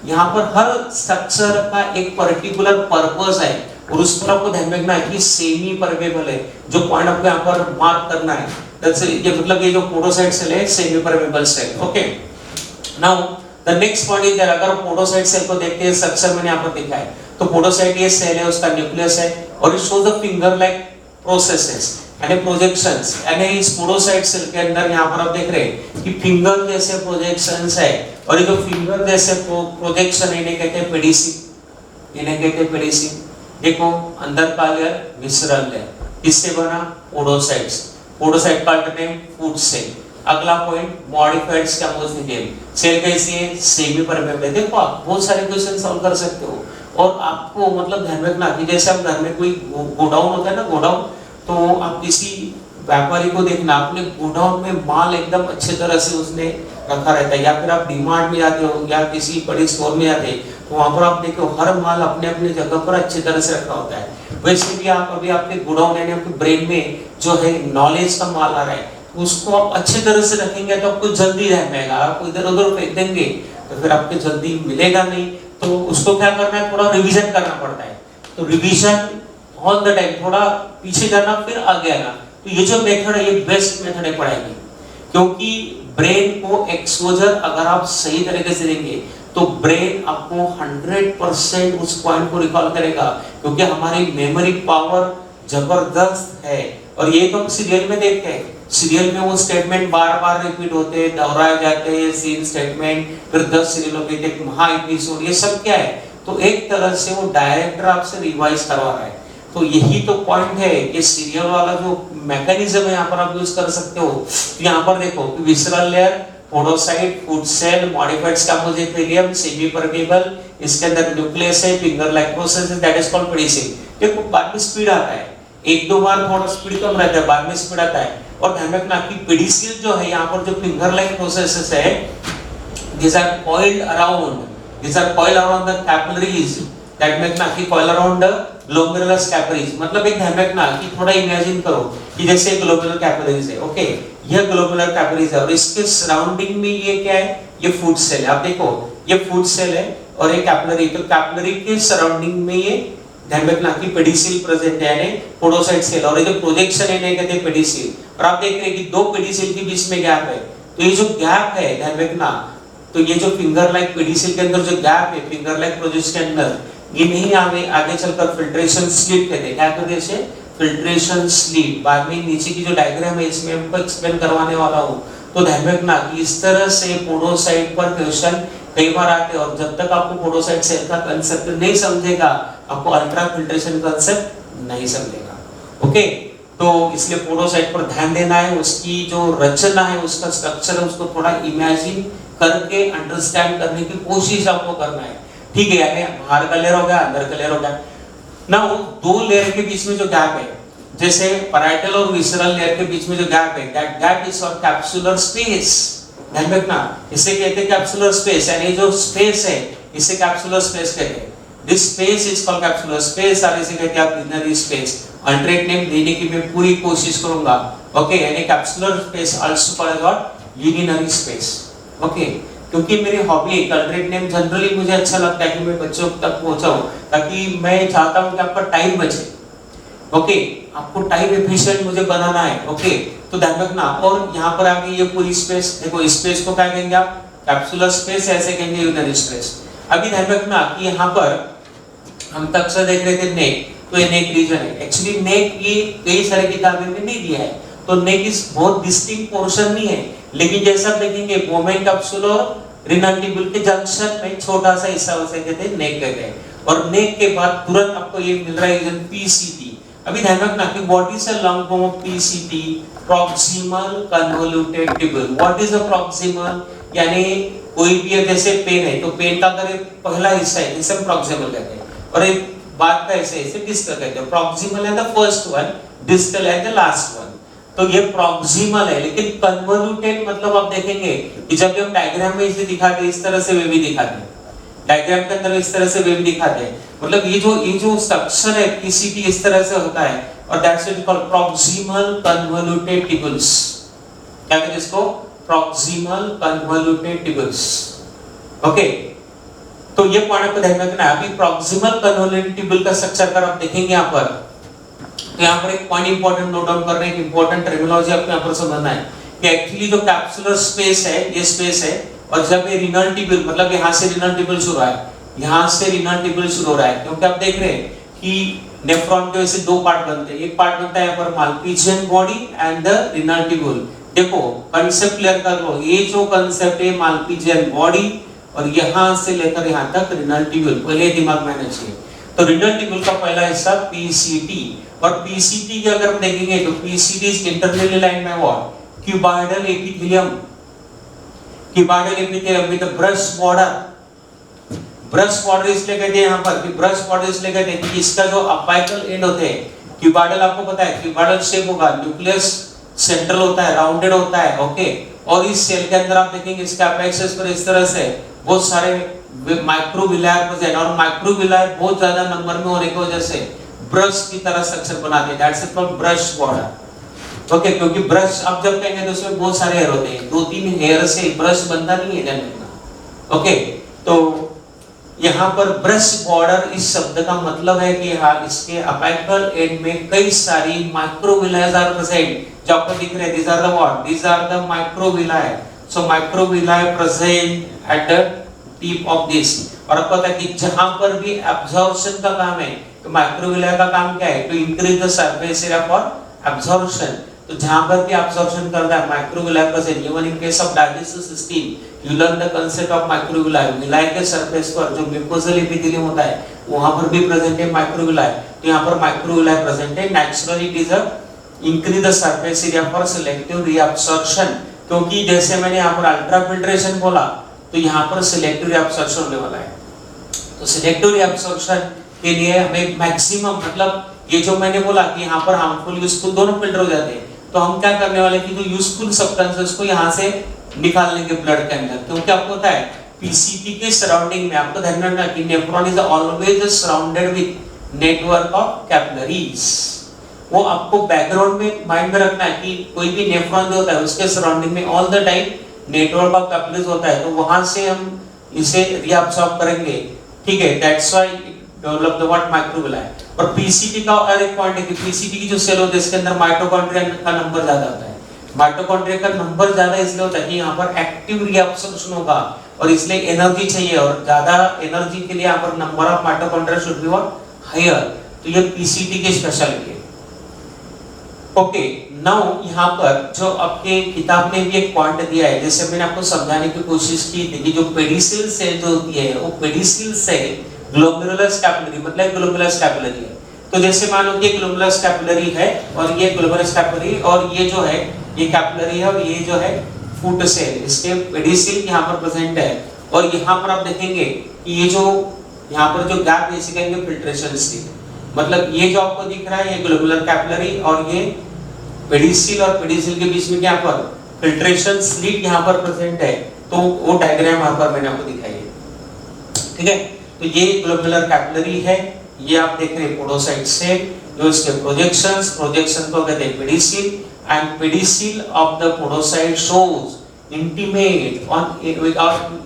यहाँ पर हर स्ट्रक्चर का एक पर्टिकुलर पर्पस है और उस पर आपको ध्यान रखना है कि सेमी परमेबल है। जो पॉइंट आपको यहाँ पर मार्क करना है, ये मतलब ये जो पोडोसाइट सेल है semi permeable cell. Okay, now the next point is that अगर पोडोसाइट सेल को देखते हैं स्ट्रक्चर मैंने यहाँ पर दिखा है, तो पोडोसाइट ये सेल है, उसका न्यूक्लियस है और it shows the finger like processes यानी प्रोजेक्शंस। यानी इस पोडोसाइट सेल के अंदर यहाँ पर आप देख रहे हैं कि फिंगर जैसे प्रोजेक्शंस है और ये जो फिंगर जैसे प्रोजेक्शन है इन्हें कहते हैं पेडिसी, इन्हें कहते हैं पेडिसी। देखो अंदर का लेयर विसरल लेयर, इससे बना पोडोसाइट्स। पोडोसाइट का अल्टरनेम फूट सेल। अगला point modified squamous epithelium. Cell कैसी है, सेमी परमेबल है। देखो आप बहुत सारे क्वेश्चन सॉल्व कर सकते हो और आपको मतलब ध्यान रखना कि जैसे आप घर में कोई गोडाउन होता है ना, गोडाउन, तो आप किसी व्यापारी को देखना अपने गोडाउन में माल एकदम अच्छे तरह से उसने रखा रहता है, या फिर आप डीमार्ट में जाते हो या किसी बड़ी स्टोर में जाते हैं तो वहां पर आप देखो हर माल अपने अपने जगह पर अच्छे तरह से रखा होता है। वैसे भी आप अभी आपके गोडाउन यानी आपके ब्रेन में जो है नॉलेज का माल आ रहा है उसको आप अच्छे तरह से रखेंगे तो आपको जल्दी रह पाएगा। आपको इधर उधर फेंक देंगे तो फिर आपको जल्दी मिलेगा नहीं। तो उसको क्या करना है, थोड़ा रिवीजन करना पड़ता है। तो रिवीजन ऑल द टाइम, थोड़ा पीछे जाना फिर आगे आना। तो ये जो मेथड है ये बेस्ट मेथड है पढ़ाई की, क्योंकि ब्रेन को एक्सपोजर अगर आप सही तरीके से देंगे तो ब्रेन आपको 100% उस पॉइंट को रिकॉल करेगा, क्योंकि हमारी मेमोरी पावर जबरदस्त है। और ये तो हम सीरियल में देखते हैं, सीरियल में वो स्टेटमेंट बार बार रिपीट होते हैं, दोहराए जाते हैं, सीन स्टेटमेंट, फिर 10 सीरियलों के एक महा एपिसोड, ये सब क्या है, तो एक तरह से वो डायरेक्टर आपसे रिवाइज करवा रहा है। तो यही तो पॉइंट है कि सीरियल वाला जो मैकेनिज्म है यहाँ पर आप यूज कर सकते हो। तो यहाँ पर देखो visceral layer, podocyte, foot cell, modified squamous epithelium, semi permeable, इसके अंदर न्यूक्लियस है, finger like process that is called pedicel. देखो बाद में स्पीड आता है, एक दो बार थोड़ा स्पीड कम रहता है, बाद में स्पीड आता है। और ध्यान रखना कि पेडिसिल जो है यहाँ पर जो फिंगर लाइक प्रोसेसेस है, these are coiled around the capillaries, that means ना कि coil around the glomerulus capillaries, मतलब एक ध्यान रखना कि थोड़ा इमेजिन करो कि जैसे ग्लोमेरुलर कैपिलरीज है, ओके, यह ग्लोमेरुलर कैपिलरीज है और इसके सराउंडिंग में ये क्या है, ये फूड सेल है। आप देखो ये फूड सेल है और ये कैपिलरी, तो कैपिलरी के सराउंडिंग में ये ध्यान रखना कि पेडिसिल प्रेजेंट है, यानी पोडोसाइट सेल, और ये जो प्रोजेक्शन है इन्हें कहते हैं पेडिसिल। और आप देख रहे हैं कि दो पेडिसिल के बीच में गैप है, तो ये जो गैप है ध्यान रखना, तो ये जो फिंगर लाइक पेडिसिल के अंदर जो गैप है फिंगर लाइक प्रोजेक्शन के अंदर, ये नहीं आगे चलकर फिल्ट्रेशन स्लिट कहते हैं। क्या कहते हैं इसे? Filtration slit. बाद में नीचे की जो डायग्राम है इसमें हमको एक्सप्लेन करवाने वाला हूँ, तो ध्यान रखना कि इस तरह से पोडोसाइट पर क्वेश्चन कई बार आते हैं, और जब तक आपको पोडोसाइट सेल का कांसेप्ट नहीं समझेगा आपको अल्ट्रा फिल्ट्रेशन कांसेप्ट नहीं समझेगा। ओके, तो इसलिए पोडोसाइट पर ध्यान देना है, उसकी जो रचना है, उसका स्ट्रक्चर है, उसको थोड़ा इमेजिन करके अंडरस्टैंड करने की कोशिश आपको करना है। ठीक है, यानी बाहर का लेयर हो गया, अंदर का लेयर हो गया ना। वो दो लेयर के बीच में जो गैप है, जैसे पैराइटल और विसरल लेयर के बीच में जो गैप है, that gap is called capsular space. ध्यान रखना, इसे कहते हैं कैप्सुलर स्पेस, यानी जो स्पेस है इसे कैप्सुलर स्पेस कहते हैं। This space is called capsular space, और इसे कहते हैं आप लिनियरी स्पेस। अल्टरनेट नेम देने की मैं पूरी कोशिश करूंगा। ओके, यानी capsular space also called what, urinary space. Okay, क्योंकि मेरी हॉबी है, अल्टरनेट नेम जनरली मुझे अच्छा लगता है कि मैं बच्चों तक पहुंचाऊं, ताकि मैं चाहता हूं कि आपका टाइम बचे। ओके, आपको टाइम एफिशिएंट मुझे बनाना है। ओके, तो ध्यान रखना। और यहाँ पर आगे ये पूरी स्पेस, देखो स्पेस को क्या कहेंगे आप, कैप्सुलर स्पेस, ऐसे कहेंगे यूनियरी स्पेस। अभी ध्यान रखना कि यहाँ पर हम तक से देख रहे थे नेक, तो ये नेक रीजन है। एक्चुअली नेक ये कई सारे किताबों में नहीं दिया है, तो नेक इस बहुत डिस्टिंक्ट पोर्शन नहीं है, लेकिन जैसा देखेंगे बोमेन कैप्सूल और रीनल ट्यूब्यूल के जंक्शन में छोटा सा हिस्सा उसे कहते हैं नेक कहते हैं। और नेक के बाद तुरंत आपको ये मिल रहा है रीजन पीसीटी। अभी ध्यान रखना कि what is a long form of PCT, proximal convoluted tubule. What is a proximal, यानी कोई भी जैसे पेन है, तो पेन का अगर पहला हिस्सा है इसे हम प्रॉक्सिमल कहते हैं, और एक बाद का हिस्सा इसे डिस्टल कहते हैं। प्रॉक्सिमल है द फर्स्ट वन, डिस्टल है द लास्ट वन। तो ये प्रॉक्सिमल है, लेकिन कन्वोल्यूटेड मतलब आप देखेंगे कि जब हम डायग्राम में इसे दिखाते हैं इस तरह से वे भी दिखाते हैं, डायग्राम के अंदर इस तरह से वे भी दिखाते हैं, मतलब ये जो स्ट्रक्चर है पीसीटी इस तरह से होता है, और that's what is called proximal convoluted tubules. क्या कहते हैं इसको? Proximal convoluted tubules. ओके, तो ये पॉइंट को ध्यान रखना है। अभी प्रॉक्सिमल कन्वोल्यूटेड ट्यूब्यूल का स्ट्रक्चर अगर आप देखेंगे यहाँ पर, तो यहाँ पर एक पॉइंट इंपॉर्टेंट नोट डाउन करना है, एक इंपॉर्टेंट टर्मिनोलॉजी आपको यहाँ पर समझना है कि एक्चुअली जो कैप्सुलर स्पेस है ये स्पेस है, और जब ये रीनल ट्यूब्यूल, मतलब यहाँ से रीनल ट्यूब्यूल शुरू है, यहाँ से रीनल ट्यूब्यूल शुरू हो रहा है, क्योंकि आप देख रहे हैं कि नेफ्रॉन के वैसे दो पार्ट बनते हैं। एक पार्ट बनता है यहाँ पर Malpighian body and the renal tubule. देखो कंसेप्ट क्लियर कर लो, ये जो कंसेप्ट है माल्पीजियन बॉडी और यहाँ से लेकर यहाँ तक रीनल ट्यूब्यूल, पहले दिमाग में आना चाहिए। तो रीनल ट्यूब्यूल का पहला हिस्सा पीसीटी, और पीसीटी के अगर हम देखेंगे तो PCT is internally lined by what, cuboidal epithelium, cuboidal epithelium with brush border. Brush border इसलिए कहते हैं यहाँ पर कि ब्रश बॉर्डर इसलिए कहते हैं कि इसका जो अपाइकल एंड होते हैं, क्यूबॉइडल आपको पता है क्यूबॉइडल शेप होगा, न्यूक्लियस सेंट्रल होता है, राउंडेड होता है। ओके, और इस सेल के अंदर आप देखेंगे इसके अपेक्सिस पर इस तरह से बहुत सारे माइक्रोविलायर प्रेजेंट, और माइक्रोविलायर बहुत ज्यादा नंबर में होने की वजह से ब्रश की तरह स्ट्रक्चर बनाते हैं, that's called brush border. Okay, क्योंकि ब्रश आप जब कहेंगे तो उसमें बहुत सारे हेयर होते हैं, 2-3 हेयर से ब्रश बनता नहीं है, ध्यान रखना। ओके, तो यहाँ पर ब्रश बॉर्डर इस शब्द का मतलब है कि हाँ इसके अपेक्सल एंड में कई सारी माइक्रोविलाइज आर प्रेजेंट, जो आपको दिख रहे हैं, these are the what? These are the microvilli. So microvilli present at the tip of this. और आपको पता है कि जहां पर भी absorption का काम है, तो माइक्रोविलाई का काम क्या है? To increase the surface area for absorption. तो जहां पर भी absorption करता है microvilli present. Even in case of digestive system, you learn the concept of microvilli. Villi के surface पर जो mucosal epithelium होता है, वहां पर भी present है माइक्रोविलाई. तो यहाँ पर माइक्रोविलाई present है. Naturally it is a increase the surface area for selective reabsorption, क्योंकि जैसे मैंने यहाँ पर अल्ट्राफिल्ट्रेशन बोला तो यहाँ पर सिलेक्टिव रिएब्सॉर्प्शन होने वाला है. तो सिलेक्टिव रिएब्सॉर्प्शन के लिए हमें मैक्सिमम, मतलब ये जो मैंने बोला कि यहाँ पर हार्मफुल यूजफुल दोनों फिल्टर हो जाते हैं, तो हम क्या करने वाले कि जो यूजफुल सब्सटेंसेस को यहाँ से निकाल लेंगे ब्लड के अंदर. क्योंकि आपको पता है पीसीपी के सराउंडिंग में आपको ध्यान रखना कि nephron is always surrounded with network of capillaries. वो आपको बैकग्राउंड में माइंड में रखना है कि कोई भी नेफ्रॉन जो होता है उसके सराउंडिंग में all the time network of capillaries होता है, तो वहां से हम इसे रीअब्सॉर्ब करेंगे. ठीक है, that's why develop the what microvilli. और पीसीपी का और एक पॉइंट है कि पीसीपी की जो सेल होती है इसके अंदर माइटोकॉन्ड्रिया का नंबर ज्यादा होता है. माइटोकॉन्ड्रिया का नंबर ज्यादा इसलिए होता है कि यहाँ पर एक्टिव रीअब्सॉर्प्शन होगा और इसलिए एनर्जी चाहिए, और ज्यादा एनर्जी के लिए यहाँ पर number of mitochondria should be higher. तो ये पीसीटी की स्पेशलिटी है. ओके, नाउ यहाँ पर जो आपके किताब में भी एक पॉइंट दिया है, जैसे मैंने आपको समझाने की कोशिश की थी कि जो पेडिसिल सेल जो होती है वो पेडिसिल सेल ग्लोमेरुलस कैपिलरी, मतलब ग्लोमेरुलस कैपिलरी है. तो जैसे मान लो कि ग्लोमेरुलस कैपिलरी है और ये ग्लोमेरुलस कैपिलरी और ये जो है ये कैपिलरी है और ये जो है फुट सेल, इसके पेडिसिल यहाँ पर प्रेजेंट है. और यहाँ पर आप देखेंगे कि ये जो यहाँ पर जो गैप है इसे कहेंगे फिल्ट्रेशन स्लिट. मतलब ये जो आपको दिख रहा है ये ग्लोमेरुलर कैपिलरी और ये पेडिसिल और पेडिसिल के बीच में क्या पर फिल्ट्रेशन स्लिट यहाँ पर प्रेजेंट है. तो वो डायग्राम यहाँ पर मैंने आपको दिखाई है. ठीक है, तो ये ग्लोमेरुलर कैपिलरी है, ये आप देख रहे हैं पोडोसाइट सेल, जो इसके प्रोजेक्शन को कहते हैं pedicel. And pedicel of the podocyte shows intimate और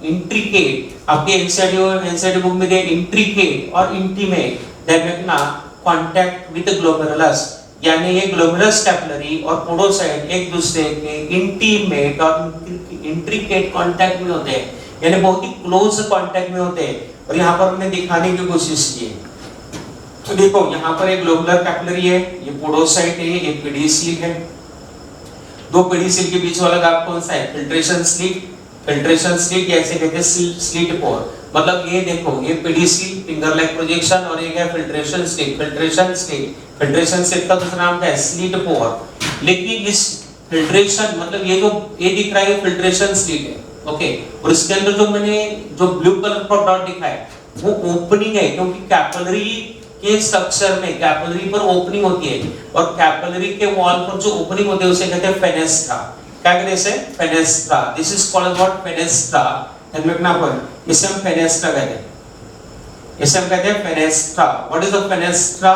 इंट्रिकेट. आपके एनसीईआरटी बुक में दे इंट्रिकेट और इंटीमेट देखना कांटेक्ट विद ग्लोमेरुलस, यानी ये ग्लोमेरुलस कैपिलरी और पोडोसाइट एक दूसरे के इंटीमेट और इंट्रिकेट कांटेक्ट में होते हैं, यानी बहुत ही क्लोज कांटेक्ट में होते हैं. और यहाँ पर हमने दिखाने की कोशिश की है. तो देखो यहाँ पर एक ग्लोमेरुलर कैपिलरी है, ये पोडोसाइट है, ये पेडिसिल है. दो पेडिसिल के बीच वाला गैप कौन सा है? Filtration slit. फिल्ट्रेशन स्लिट ऐसे कहते हैं स्लिट पोर. मतलब ये देखो ये पेडिसिल फिंगर लाइक प्रोजेक्शन और ये क्या फिल्ट्रेशन स्लिट. फिल्ट्रेशन स्लिट का दूसरा नाम क्या है? स्लिट पोर. लेकिन इस फिल्ट्रेशन मतलब ये जो ये दिख रहा है फिल्ट्रेशन स्लिट है. ओके, और इसके अंदर जो मैंने जो ब्लू कलर का डॉट दिखा है वो ओपनिंग है, क्योंकि कैपिलरी के स्ट्रक्चर में कैपिलरी पर ओपनिंग होती है और कैपिलरी के वॉल पर जो ओपनिंग होती है उसे कहते हैं फेनेस्ट्रा. क्या कहते हैं इसे? Fenestra. This is called what? Fenestra. ध्यान रखना पर इसे हम फेनेस्ट्रा कहते हैं. इसे हम कहते हैं fenestra. What is the fenestra?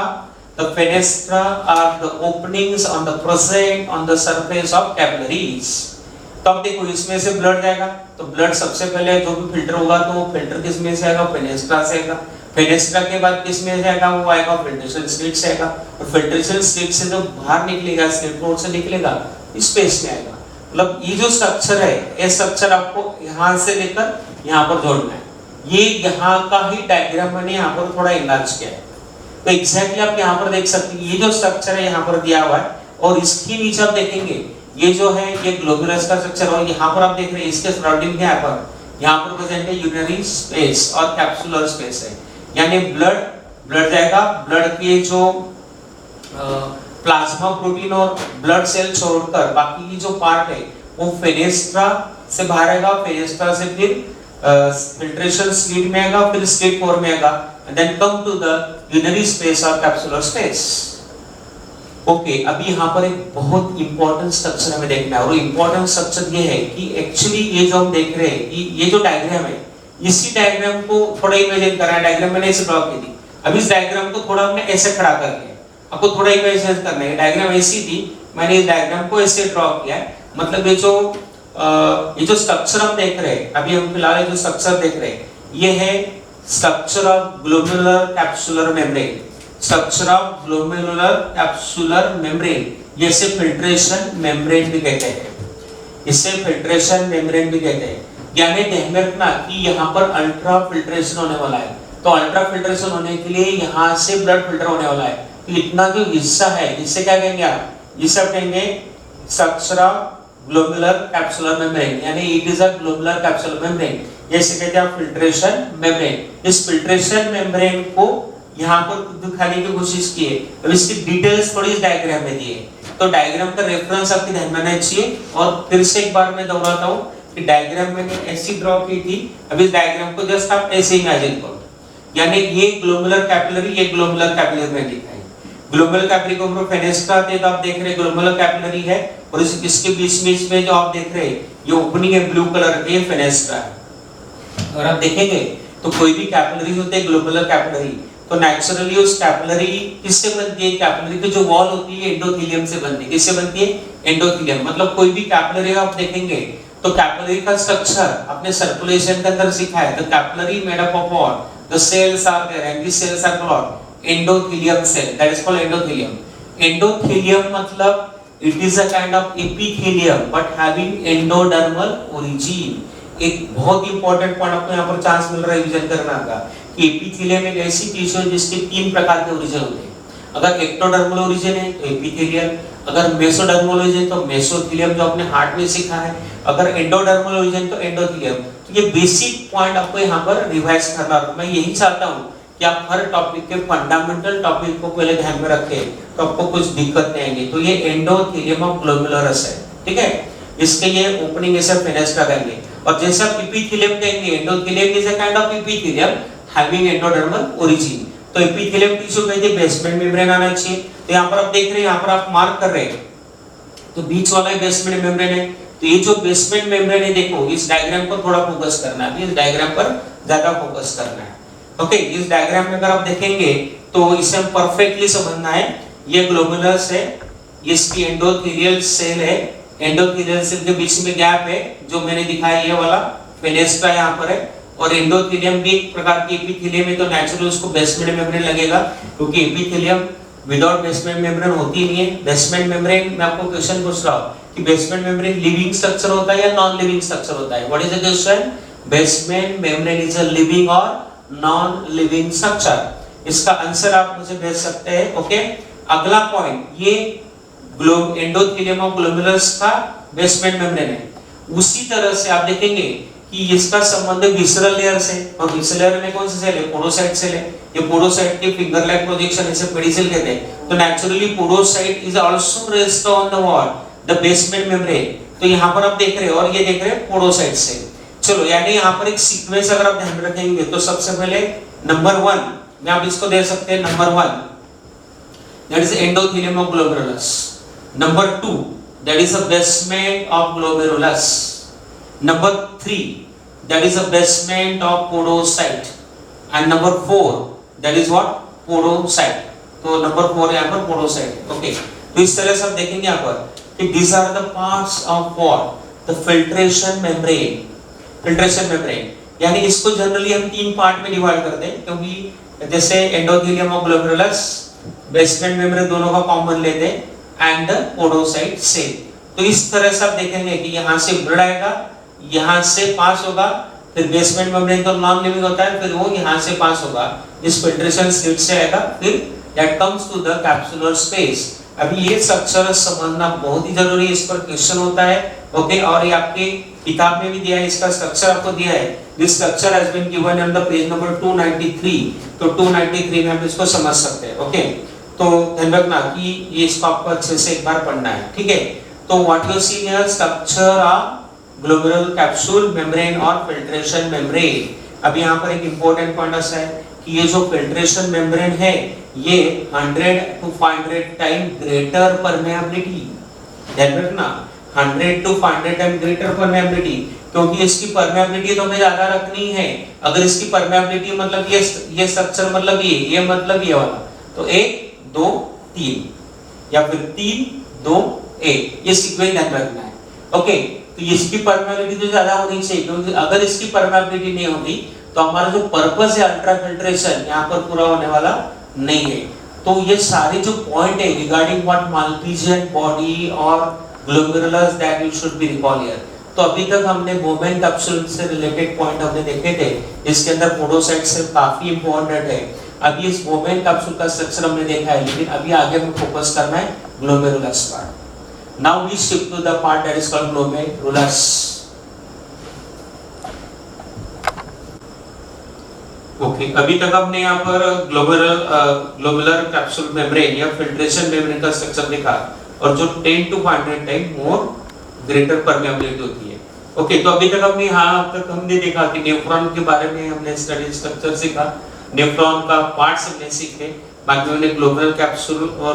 The fenestra are the openings on the present on the surface of capillaries. तो अब देखो इसमें से ब्लड जाएगा, तो ब्लड सबसे पहले जो भी फिल्टर होगा तो वो फिल्टर किस में से आएगा? फेनेस्ट्रा से आएगा. फेनेस्ट्रा के बाद किस में से आएगा? वो आएगा फिल्ट्रेशन स्लिट से आएगा. और फिल्ट्रेशन स्लिट से जो बाहर निकलेगा स्लिट पोर्ट से निकलेगा स्पेस में आएगा. मतलब ये जो स्ट्रक्चर है ये स्ट्रक्चर आपको यहाँ से लेकर यहाँ पर जोड़ना है. ये यहाँ का ही डायग्राम मैंने यहाँ पर थोड़ा इलाज किया है. तो एग्जैक्टली आप यहाँ पर देख सकते हैं ये जो स्ट्रक्चर है यहाँ पर दिया हुआ है और इसके नीचे आप देखेंगे ये जो है ये ग्लोमेरुलस का स्ट्रक्चर. और यहाँ पर आप देख रहे हैं इसके सराउंडिंग क्या है यहाँ पर प्रेजेंट है यूरिनरी स्पेस और कैप्सुलर स्पेस है. यानी ब्लड जाएगा, ब्लड के जो प्लाज्मा प्रोटीन और ब्लड सेल छोड़कर बाकी की जो पार्ट है वो फेनेस्ट्रा से बाहर आएगा. फेनेस्ट्रा से फिर फिल्ट्रेशन स्लिट में आएगा, फिर स्लिट पोर में आएगा and then come to the urinary space और कैप्सुलर स्पेस. ओके, अभी यहाँ पर एक बहुत इंपॉर्टेंट स्ट्रक्चर हमें देखना है और इंपॉर्टेंट स्ट्रक्चर ये है कि एक्चुअली ये जो हम देख रहे हैं कि ये जो डायग्राम है इसी डायग्राम को थोड़ा इमेजिन करा है. डायग्राम मैंने ऐसे ड्रॉ की थी, अब इस डायग्राम को थोड़ा हमने ऐसे खड़ा करके आपको थोड़ा इमेजिन करना है. डायग्राम ऐसी थी, मैंने इस डायग्राम को ऐसे ड्रॉ किया है. मतलब ये जो स्ट्रक्चर हम देख रहे हैं अभी हम फिलहाल जो स्ट्रक्चर देख रहे हैं ये है structure of glomerular capsular membrane, structure of glomerular capsular membrane, इसे फिल्ट्रेशन मेम्ब्रेन भी कहते हैं, इसे फिल्ट्रेशन मेम्ब्रेन भी कहते हैं। यानी ध्यान रखना कि यहाँ पर अल्ट्रा फिल्ट्रेशन होने वाला है, तो अल्ट्रा फिल्ट्रेशन होने के लिए यहाँ से ब्लड फिल्टर होने वाला है, तो इतना जो हिस्सा है जिससे क्या कहेंगे आप, जिसे आप कहेंगे structure of glomerular capsular membrane, यानी it is a glomerular capsular membrane, जैसे कहते हैं फिल्ट्रेशन मेम्ब्रेन। इस फिल्ट्रेशन मेम्ब्रेन को यहाँ पर दिखाने की कोशिश की है, अब इसकी डिटेल्स थोड़ी इस डायग्राम में दी है, तो डायग्राम का रेफरेंस आपके ध्यान में आना चाहिए। और फिर से एक बार मैं दोहराता हूँ कि डायग्राम मैंने ऐसी ड्रॉ की थी, अब इस डायग्राम को जस्ट आप ऐसे इमेजिन करो, यानी ये ग्लोमेरुलर कैपिलरी, ये ग्लोमेरुलर कैपिलरी में दिखाई, ग्लोमेरुलर कैपिलरी को हम लोग फेनेस्ट्रा थे, तो आप देख रहे हैं ग्लोमेरुलर कैपिलरी है, और इसके बीच में जो आप देख रहे हैं ये ओपनिंग है ब्लू कलर की, फेनेस्ट्रा है। और आप देखेंगे तो कोई भी कैपिलरी होते हैं ग्लोमेरुलर कैपिलरी, तो नेचुरली उस कैपिलरी किससे बनती है, कैपिलरी की जो वॉल होती है एंडोथेलियम से बनती है, किससे बनती है, एंडोथेलियम। मतलब कोई भी कैपिलरी आप देखेंगे तो कैपिलरी का स्ट्रक्चर अपने सर्कुलेशन के अंदर सीखा है, तो capillary made up of what, the cells are there and the cells are called endothelium cell, that is called endothelium. Endothelium मतलब it is a kind of epithelium but having endodermal origin. एक बहुत ही इंपॉर्टेंट पॉइंट आपको यहाँ पर चांस मिल रहा है रिवीजन करना का, कि एपिथेलियम एक ऐसी टिश्यू है जिसके 3 प्रकार के ओरिजिन होते हैं। अगर एक्टोडर्मल ओरिजिन है तो एपिथेलियल, अगर मेसोडर्मल ओरिजिन है तो मेसोथेलियम जो अपने हार्ट में सीखा है, अगर एंडोडर्मल ओरिजिन तो एंडोथेलियम। तो ये बेसिक पॉइंट आपको यहाँ पर रिवाइज करना है। मैं यही चाहता हूँ कि आप हर टॉपिक के फंडामेंटल टॉपिक को पहले ध्यान में रखें, तो आपको कुछ दिक्कत नहीं आएगी। तो ये एंडोथेलियम ऑफ ग्लोमेरुलस है, ठीक है, इसके ये ओपनिंग ऐसे फेनेस्ट्रा कहेंगे। और जैसे आप एपिथेलियम कहेंगे, endothelium is a kind of epithelium having endodermal origin. तो एपिथेलियम टिश्यू में ये बेसमेंट मेम्ब्रेन आना चाहिए। तो यहाँ पर आप देख रहे हैं, यहाँ पर आप मार्क कर रहे हैं, तो बीच वाला बेसमेंट मेम्ब्रेन है। तो ये जो बेसमेंट मेम्ब्रेन है, देखो इस डायग्राम पर थोड़ा फोकस करना है, इस डायग्राम पर ज्यादा फोकस करना है। ओके, इस डायग्राम में अगर आप देखेंगे तो इसे हम परफेक्टली समझना है। ये ग्लोमेरुलस है, इसकी एंडोथेलियल सेल है, एंडोथेलियल सेल के बीच में गैप है जो मैंने दिखाया, ये वाला फेनेस्ट्रा यहाँ पर है, और एंडोथेलियम भी एक प्रकार की एपिथेलियम है, तो नेचुरली उसको बेसमेंट मेम्ब्रेन लगेगा, क्योंकि एपिथेलियम विदाउट बेसमेंट मेम्ब्रेन होती नहीं है। बेसमेंट मेम्ब्रेन, मैं आपको क्वेश्चन पूछ रहा हूँ कि बेसमेंट मेम्ब्रेन लिविंग स्ट्रक्चर होता है या नॉन लिविंग स्ट्रक्चर होता है? What is the question? Basement membrane is a living और नॉन लिविंग स्ट्रक्चर। इसका आंसर आप मुझे भेज सकते हैं। ओके, अगला पॉइंट, ये एंडोथेलियम ऑफ ग्लोमेरुलस का बेसमेंट मेम्ब्रेन है। उसी तरह से आप देखेंगे कि इसका संबंध विसरल लेयर से, और विसरल लेयर में कौन सी सेल है? पोडोसाइट सेल है। ये पोडोसाइट के फिंगर लाइक प्रोजेक्शन, इसे पेडिसेल कहते हैं। तो naturally podocyte is also rest on the wall the basement membrane. तो यहाँ पर आप देख रहे हैं, और ये देख रहे हैं पोडोसाइट सेल। चलो, यानी यहाँ पर एक सीक्वेंस अगर आप ध्यान रखेंगे तो सबसे पहले नंबर 1 में आप इसको दे सकते हैं, number 1 that is endothelium of glomerulus, number 2 that is the basement of glomerulus, number 3 that is a basement of podocyte, and number 4 that is what? Podocyte. तो नंबर 4 यहाँ पर podocyte। ओके, तो इस तरह से आप देखेंगे यहाँ पर कि these are the parts of what? The filtration membrane. Filtration membrane, यानी इसको जनरली हम 3 पार्ट में डिवाइड करते हैं, क्योंकि जैसे endothelium of glomerulus, basement membrane दोनों का कॉमन लेते हैं, एंड द पोडोसाइट सेल। तो इस तरह से आप देखेंगे कि यहाँ से ब्लड आएगा, यहाँ से पास होगा, फिर बेसमेंट मेम्ब्रेन तो नॉन लिविंग होता है, फिर वो यहाँ से पास होगा, इस फिल्ट्रेशन स्लिट से आएगा, फिर that comes to the capsular space. अभी ये स्ट्रक्चर समझना बहुत ही जरूरी है, इस पर क्वेश्चन होता है। ओके, और ये आपके किताब में भी दिया है, इसका स्ट्रक्चर आपको दिया है। This structure has been given on the page number 293, तो 293 में हम इसको समझ सकते हैं। ओके, तो ध्यान रखना कि ये इसको आपको अच्छे से एक बार पढ़ना है, ठीक है। तो what you see here, structure of glomerular capsule membrane और फिल्ट्रेशन मेम्ब्रेन। अब यहाँ पर एक इंपॉर्टेंट पॉइंट ऐसा है कि ये जो फिल्ट्रेशन मेम्ब्रेन है, ये 100 to 500 टाइम ग्रेटर परमेबिलिटी, ध्यान रखना 100 to 500 टाइम ग्रेटर परमेबिलिटी, क्योंकि इसकी परमेबिलिटी तो हमें ज्यादा रखनी है। अगर इसकी परमेबिलिटी मतलब ये स्ट्रक्चर मतलब ये मतलब ये वाला, तो 1 2 3 या फिर 3 2 1, ये सीक्वेंस ध्यान रखना है। ओके, तो इसकी परमेबिलिटी तो ज्यादा होनी चाहिए, क्योंकि अगर इसकी परमेबिलिटी नहीं होती तो हमारा जो पर्पस है अल्ट्राफिल्ट्रेशन यहाँ पर पूरा होने वाला नहीं है। तो ये सारे जो पॉइंट है रिगार्डिंग व्हाट माल्पीजियन बॉडी और glomerulus that you should be recall here. तो अभी तक हमने बोवेन कैप्सूल से रिलेटेड पॉइंट हमने देखे थे, इसके अंदर पोडोसाइट से काफी इंपॉर्टेंट है। अभी इस बोवेन कैप्सूल का स्ट्रक्चर हमने देखा है, लेकिन अभी आगे हमें फोकस करना है glomerulus part. Now we shift to the part that is called glomerulus. Okay, अभी तक हमने यहाँ पर ग्लोमेरुलर कैप्सूल मेम्ब्रेन या फिल्ट्रेशन मेम्ब्रेन का स्ट्रक्चर देखा, और जो 10 to 100 time more greater permeability होती है। ओके, तो अभी तक हमने यहाँ तक हमने देखा कि नेफ्रॉन के बारे में हमने स्टडी स्ट्रक्चर सीखा, नेफ्रॉन का पार्ट्स हमने सीखे, बाद में हमने ग्लोमेरुलर कैप्सूल और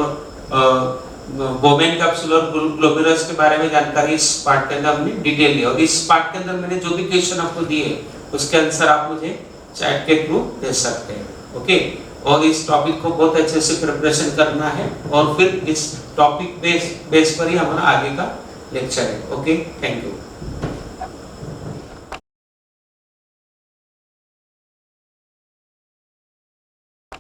बोवेन कैप्सूल और ग्लोमेरुलस के बारे में जानकारी इस पार्ट के अंदर हमने डिटेल लिया। और इस पार्ट के अंदर मैंने जो भी क्वेश्चन आपको दिए उसके आंसर आप मुझे चैट के थ्रू दे सकते हैं। ओके, और इस टॉपिक को बहुत अच्छे से प्रिपरेशन करना है, और फिर इस टॉपिक बेस पर ही हमारा आगे का लेक्चर है। Okay, thank you.